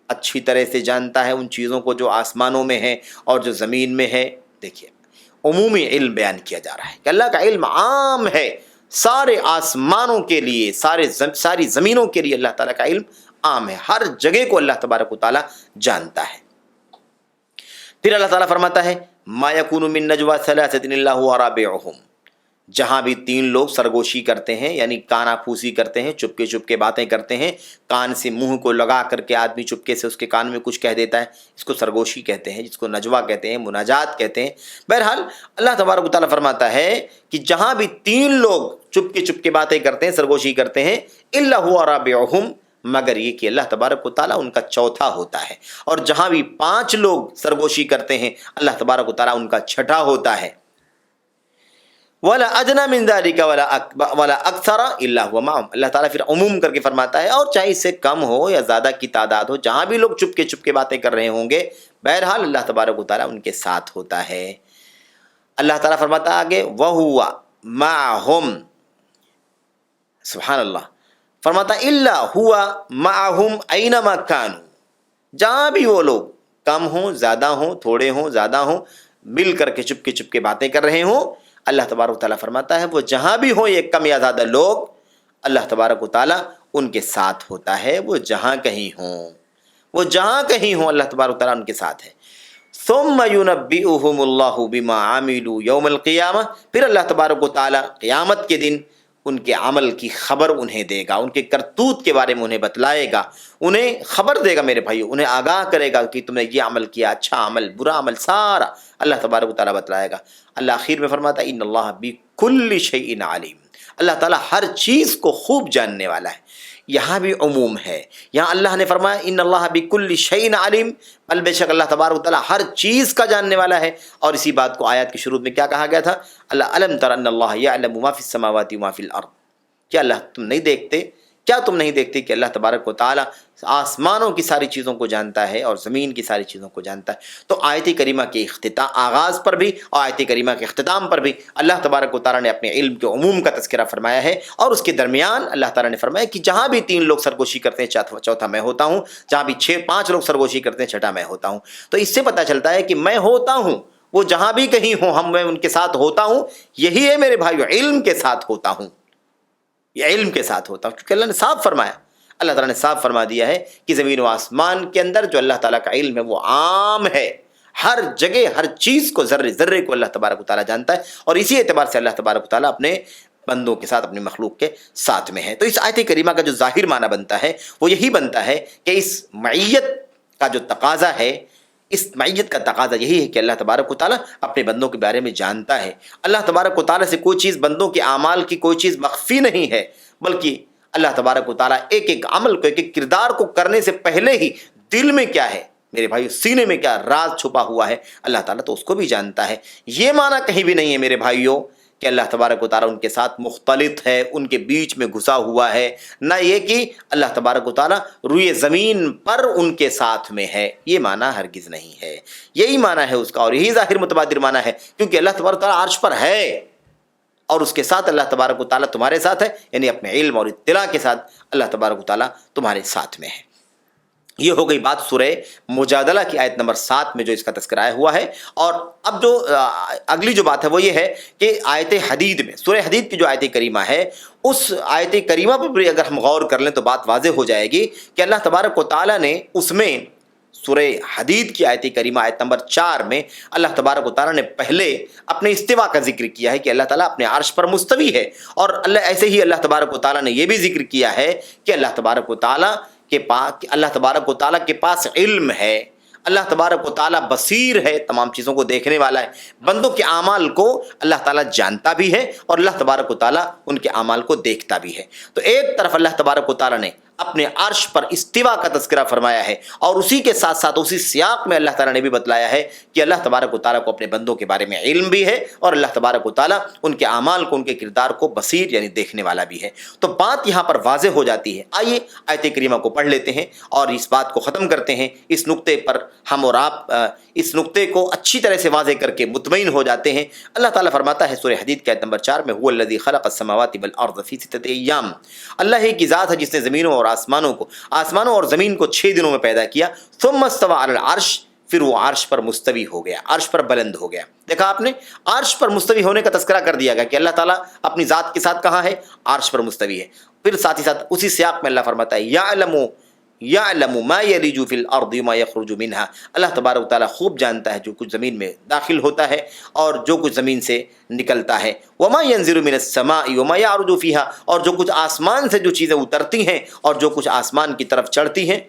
اچھی طرح سے جانتا ہے ان چیزوں کو جو آسمانوں میں ہیں اور جو زمین میں ہے۔ دیکھیے عمومی علم بیان کیا جا رہا ہے کہ اللہ کا علم عام ہے سارے آسمانوں کے لیے، ساری زمینوں کے لیے اللہ تعالیٰ کا علم عام ہے، ہر جگہ کو اللہ تبارک و تعالیٰ جانتا ہے۔ پھر اللہ تعالیٰ فرماتا ہے ما یکون من نجوى ثلاثة الا هو رابعهم، جہاں بھی تین لوگ سرگوشی کرتے ہیں یعنی کانا پھوسی کرتے ہیں، چپکے چپکے باتیں کرتے ہیں، کان سے منہ کو لگا کر کے آدمی چپکے سے اس کے کان میں کچھ کہہ دیتا ہے، اس کو سرگوشی کہتے ہیں، جس کو نجوا کہتے ہیں، مناجات کہتے ہیں۔ بہرحال اللہ تبارک و تعالیٰ فرماتا ہے کہ جہاں بھی تین لوگ چپکے چپکے باتیں کرتے ہیں، سرگوشی کرتے ہیں، الا هو رابعہم، مگر یہ کہ اللہ تبارک و تعالیٰ ان کا چوتھا ہوتا ہے، اور جہاں بھی پانچ لوگ سرگوشی کرتے ہیں اللہ تبارک و تعالیٰ ان کا چھٹا ہوتا ہے۔ ولا ادنى من ذلك ولا اکثر الا هو معهم، اللہ تعالیٰ پھر عموم کر کے فرماتا ہے اور چاہے اس سے کم ہو یا زیادہ کی تعداد ہو، جہاں بھی لوگ چپکے چپکے باتیں کر رہے ہوں گے، بہرحال اللہ تبارک و تعالیٰ ان کے ساتھ ہوتا ہے۔ اللہ تعالیٰ فرماتا آگے وَهُوَ مَعَهُمْ، سبحان اللہ، فرماتا الا هو معهم اينما كانوا، جہاں بھی وہ لوگ کم ہوں زیادہ ہوں، تھوڑے ہوں زیادہ ہوں، مل کر کے چپکے چپکے باتیں کر رہے ہوں، اللہ تبارک و تعالیٰ فرماتا ہے وہ جہاں بھی ہوں یہ کم یا زیادہ لوگ، اللہ تبارک و تعالیٰ ان کے ساتھ ہوتا ہے، وہ جہاں کہیں ہوں، وہ جہاں کہیں ہوں اللہ تبارک و تعالیٰ ان کے ساتھ ہے۔ ثم ينبئهم الله بما عملوا يوم القیامہ، پھر اللہ تبارک و تعالیٰ قیامت کے دن ان کے عمل کی خبر انہیں دے گا، ان کے کرتوت کے بارے میں انہیں بتلائے گا، انہیں خبر دے گا میرے بھائیو، انہیں آگاہ کرے گا کہ تم نے یہ عمل کیا، اچھا عمل برا عمل سارا اللہ تبارک و تعالیٰ بتلائے گا۔ اللہ آخر میں فرماتا ہے ان اللہ بکل شیء علیم، اللہ تعالیٰ ہر چیز کو خوب جاننے والا ہے۔ یہاں بھی عموم ہے، یہاں اللہ نے فرمایا ان اللہ بکل شیء علیم، بل بے شک اللہ تبارک و تعالیٰ ہر چیز کا جاننے والا ہے۔ اور اسی بات کو آیات کی شروع میں کیا کہا گیا تھا؟ اللہ علم تر ان اللہ یعلم ما فی السماوات وما فی الارض، کیا تم نہیں دیکھتے کہ اللہ تبارک و تعالیٰ آسمانوں کی ساری چیزوں کو جانتا ہے اور زمین کی ساری چیزوں کو جانتا ہے۔ تو آیت کریمہ کے آغاز پر بھی اور آیت کریمہ کے اختتام پر بھی اللہ تبارک و تعالیٰ نے اپنے علم کے عموم کا تذکرہ فرمایا ہے، اور اس کے درمیان اللہ تعالیٰ نے فرمایا کہ جہاں بھی تین لوگ سرگوشی کرتے ہیں چوتھا میں ہوتا ہوں، جہاں بھی پانچ لوگ سرگوشی کرتے ہیں چھٹا میں ہوتا ہوں۔ تو اس سے پتہ چلتا ہے کہ میں ہوتا ہوں، وہ جہاں بھی کہیں ہوں میں ان کے ساتھ ہوتا ہوں، یہی ہے میرے بھائیو، علم کے ساتھ ہوتا ہوں، یہ علم کے ساتھ ہوتا ہوں، کیونکہ اللہ نے صاف فرمایا، اللہ تعالیٰ نے صاف فرما دیا ہے کہ زمین و آسمان کے اندر جو اللہ تعالیٰ کا علم ہے وہ عام ہے، ہر جگہ ہر چیز کو ذرے ذرے کو اللہ تبارک و تعالیٰ جانتا ہے، اور اسی اعتبار سے اللہ تبارک و تعالیٰ اپنے بندوں کے ساتھ، اپنی مخلوق کے ساتھ میں ہے۔ تو اس آیت کریمہ کا جو ظاہر معنی بنتا ہے وہ یہی بنتا ہے کہ اس معیت کا جو تقاضا ہے، اس معیت کا تقاضا یہی ہے کہ اللہ تبارک و تعالیٰ اپنے بندوں کے بارے میں جانتا ہے۔ اللہ تبارک و تعالیٰ سے کوئی چیز، بندوں کے اعمال کی کوئی چیز مخفی نہیں ہے، بلکہ اللہ تبارک و تعالیٰ ایک ایک عمل کو، ایک ایک کردار کو کرنے سے پہلے ہی دل میں کیا ہے میرے بھائیو، سینے میں کیا راز چھپا ہوا ہے، اللہ تعالیٰ تو اس کو بھی جانتا ہے۔ یہ معنی کہیں بھی نہیں ہے میرے بھائیو کہ اللہ تبارک و تعالیٰ ان کے ساتھ مختلط ہے، ان کے بیچ میں گھسا ہوا ہے، نہ یہ کہ اللہ تبارک و تعالیٰ روئے زمین پر ان کے ساتھ میں ہے، یہ معنی ہرگز نہیں ہے۔ یہی معنی ہے اس کا، اور یہی ظاہر متبادر معنی ہے، کیونکہ اللہ تبارک و تعالیٰ عرش پر ہے، اور اس کے ساتھ اللہ تبارک و تعالیٰ تمہارے ساتھ ہے، یعنی اپنے علم اور اطلاع کے ساتھ اللہ تبارک و تعالیٰ تمہارے ساتھ میں ہے۔ یہ ہو گئی بات سورہ مجادلہ کی آیت نمبر 7 میں جو اس کا تذکرہ آیا ہوا ہے۔ اور اب جو اگلی جو بات ہے وہ یہ ہے کہ آیت حدید میں، سورہ حدید کی جو آیت کریمہ ہے، اس آیت کریمہ پر بھی اگر ہم غور کر لیں تو بات واضح ہو جائے گی کہ اللہ تبارک و تعالیٰ نے اس میں سورہ حدید کی آیت کریمہ آیت نمبر 4 میں اللہ تبارک و تعالیٰ نے پہلے اپنے استوا کا ذکر کیا ہے کہ اللہ تعالیٰ اپنے عرش پر مستوی ہے، اور ایسے ہی اللہ تبارک و تعالیٰ نے یہ بھی ذکر کیا ہے کہ اللہ تبارک و تعالیٰ کے پاس علم ہے، اللہ تبارک و تعالیٰ بصیر ہے، تمام چیزوں کو دیکھنے والا ہے، بندوں کے اعمال کو اللہ تعالیٰ جانتا بھی ہے، اور اللہ تبارک و تعالیٰ ان کے اعمال کو دیکھتا بھی ہے۔ تو ایک طرف اللہ تبارک و تعالیٰ نے اپنے عرش پر استوا کا تذکرہ فرمایا ہے، اور اسی کے ساتھ ساتھ اسی سیاق میں اللہ تعالیٰ نے بھی بتلایا ہے کہ اللہ تبارک و تعالیٰ کو اپنے بندوں کے بارے میں علم بھی ہے، اور اللہ تبارک و تعالیٰ ان کے اعمال کو، ان کے کردار کو بصیر یعنی دیکھنے والا بھی ہے۔ تو بات یہاں پر واضح ہو جاتی ہے۔ آئیے آیت کریمہ کو پڑھ لیتے ہیں اور اس بات کو ختم کرتے ہیں۔ اس نقطے پر ہم اور آپ اس نقطے کو اچھی طرح سے واضح کر کے مطمئن ہو جاتے ہیں۔ اللہ تعالیٰ فرماتا ہے سورہ حدید کی آیت نمبر 4 میں، هو الذی خلق السماوات والارض فی 6 ایام، اللہ ہی کی ذات ہے جس نے زمینوں اور آسمانوں اور زمین کو 6 دنوں میں پیدا کیا، ثم استوى علی العرش، پھر وہ عرش پر مستوی ہو گیا، عرش پر بلند ہو گیا۔ دیکھا آپ نے، عرش پر مستوی ہونے کا تذکرہ کر دیا گیا کہ اللہ تعالیٰ اپنی ذات کے ساتھ کہاں ہے، عرش پر مستوی ہے۔ پھر ساتھ ہی ساتھ اسی سیاق میں اللہ فرماتا ہے یعلم ما یلج فی الارض وما یخرج منها، اللہ تبارک و تعالیٰ خوب جانتا ہے جو کچھ زمین میں داخل ہوتا ہے اور جو کچھ زمین سے نکلتا ہے، وما ینزل من السماء وما یعرج فیہا، اور جو کچھ آسمان سے جو چیزیں اترتی ہیں اور جو کچھ آسمان کی طرف چڑھتی ہیں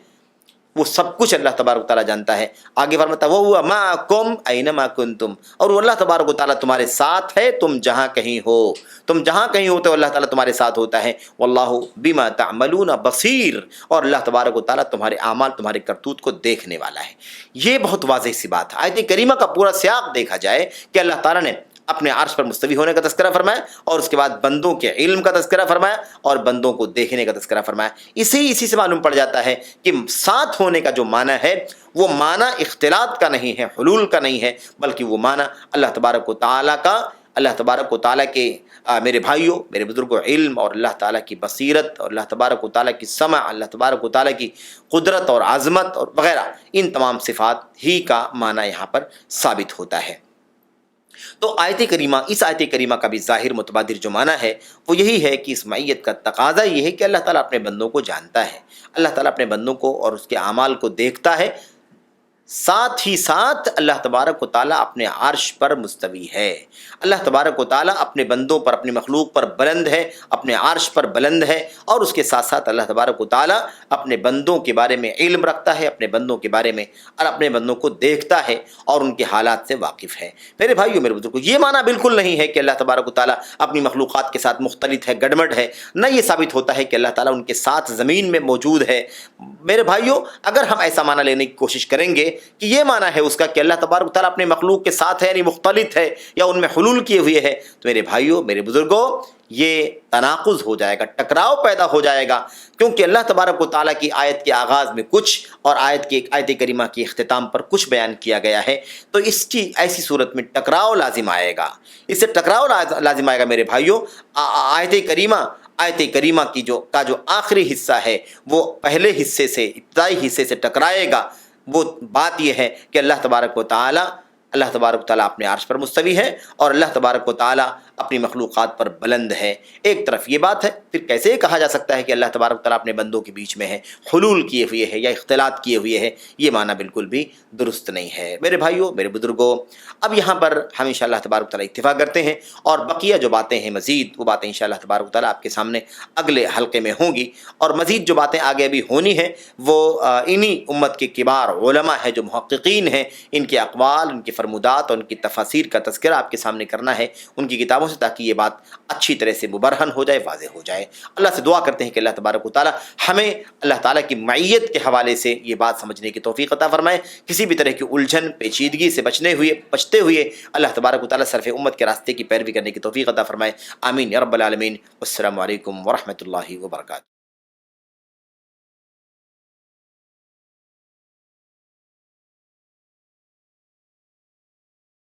وہ سب کچھ اللہ تبارک و تعالیٰ جانتا ہے۔ آگے فرماتا ہے وَهُوَ مَعَكُمْ أَيْنَمَا كُنْتُمْ، اور وہ اللہ تبارک و تعالیٰ تمہارے ساتھ ہے تم جہاں کہیں ہو، تم جہاں کہیں ہوتے ہو اللہ تعالیٰ تمہارے ساتھ ہوتا ہے۔ وَاللَّهُ بِمَا تَعْمَلُونَ بَصِيرٌ، اور اللہ تبارک و تعالیٰ تمہارے اعمال تمہارے کرتوت کو دیکھنے والا ہے۔ یہ بہت واضح سی بات ہے۔ آیت کریمہ کا پورا سیاق دیکھا جائے کہ اللہ تعالیٰ نے اپنے عرش پر مستوی ہونے کا تذکرہ فرمایا اور اس کے بعد بندوں کے علم کا تذکرہ فرمایا اور بندوں کو دیکھنے کا تذکرہ فرمایا۔ اسی سے معلوم پڑ جاتا ہے کہ ساتھ ہونے کا جو معنی ہے وہ معنی اختلاط کا نہیں ہے، حلول کا نہیں ہے، بلکہ وہ معنی اللہ تبارک و تعالیٰ کا، اللہ تبارک و تعالیٰ کے میرے بھائیوں، میرے بزرگوں، علم اور اللہ تعالیٰ کی بصیرت اور اللہ تبارک و تعالیٰ کی سمع، اللہ تبارک و تعالیٰ کی قدرت اور عظمت اور وغیرہ، ان تمام صفات ہی کا معنی یہاں پر ثابت ہوتا ہے۔ تو اس آیت کریمہ کا بھی ظاہر متبادر جو معنی ہے وہ یہی ہے کہ اس معیت کا تقاضا یہ ہے کہ اللہ تعالیٰ اپنے بندوں کو جانتا ہے، اللہ تعالیٰ اپنے بندوں کو اور اس کے اعمال کو دیکھتا ہے، ساتھ ہی ساتھ اللہ تبارک و تعالیٰ اپنے عرش پر مستوی ہے۔ اللہ تبارک و تعالیٰ اپنے بندوں پر، اپنی مخلوق پر بلند ہے، اپنے عرش پر بلند ہے، اور اس کے ساتھ ساتھ اللہ تبارک و تعالیٰ اپنے بندوں کے بارے میں علم رکھتا ہے، اپنے بندوں کے بارے میں اور اپنے بندوں کو دیکھتا ہے اور ان کے حالات سے واقف ہے۔ میرے بھائیو، میرے بزرگوں، یہ معنی بالکل نہیں ہے کہ اللہ تبارک و تعالیٰ اپنی مخلوقات کے ساتھ مختلط ہے، گڑمڑ ہے، نہ یہ ثابت ہوتا ہے کہ اللہ تعالیٰ ان کے ساتھ زمین میں موجود ہے۔ میرے بھائیو، اگر ہم ایسا معنی لینے کی کوشش کریں گے کہ یہ معنی ہے اس کا کہ اللہ تبارک و تعالیٰ اپنے مخلوق کے ساتھ ہے یعنی مختلط ہے یا ان میں حلول کیے ہوئے ہے، تو میرے بھائیوں، میرے بزرگوں، یہ تناقض ہو جائے گا، ٹکراؤ پیدا ہو جائے گا، کیونکہ اللہ تبارک و تعالیٰ کی آیت کے آغاز میں کچھ اور آیت کریمہ کے اختتام پر کچھ بیان کیا گیا ہے، تو اس کی ایسی صورت میں ٹکراؤ لازم آئے گا، اس سے ٹکراؤ لازم آئے گا۔ میرے بھائیوں، آیت کریمہ کی جو آخری حصہ ہے وہ پہلے حصے سے، ابتدائی حصے سے ٹکرائے گا۔ وہ بات یہ ہے کہ اللہ تبارک و تعالیٰ اپنے عرش پر مستوی ہے اور اللہ تبارک و تعالیٰ اپنی مخلوقات پر بلند ہے۔ ایک طرف یہ بات ہے، پھر کیسے کہا جا سکتا ہے کہ اللہ تبارک و تعالیٰ اپنے بندوں کے بیچ میں ہے، حلول کیے ہوئے ہے یا اختلاط کیے ہوئے ہے؟ یہ معنی بالکل بھی درست نہیں ہے۔ میرے بھائیوں، میرے بزرگوں، اب یہاں پر ہم انشاءاللہ تبارک و تعالیٰ اتفاق کرتے ہیں اور بقیہ جو باتیں ہیں مزید، وہ باتیں انشاءاللہ تبارک و تعالیٰ آپ کے سامنے اگلے حلقے میں ہوں گی، اور مزید جو باتیں آگے ابھی ہونی ہیں وہ انہی امت کے کبار علماء ہیں جو محققین ہیں، ان کے اقوال، ان کی فرمودات اور ان کی تفاسیر کا تذکرہ آپ کے سامنے کرنا ہے ان کی کتابوں سے، تاکہ یہ بات اچھی طرح سے مبرہن ہو جائے، واضح ہو جائے۔ اللہ سے دعا کرتے ہیں کہ اللہ تبارک و تعالیٰ ہمیں اللہ تعالیٰ کی معیت کے حوالے سے یہ بات سمجھنے کی توفیق عطا فرمائے، کسی بھی طرح کی الجھن پیچیدگی سے بچتے ہوئے اللہ تبارک و تعالیٰ سلف امت کے راستے کی پیروی کرنے کی توفیق عطا فرمائے۔ آمین یا رب العالمین۔ السلام علیکم ورحمۃ اللہ وبرکاتہ۔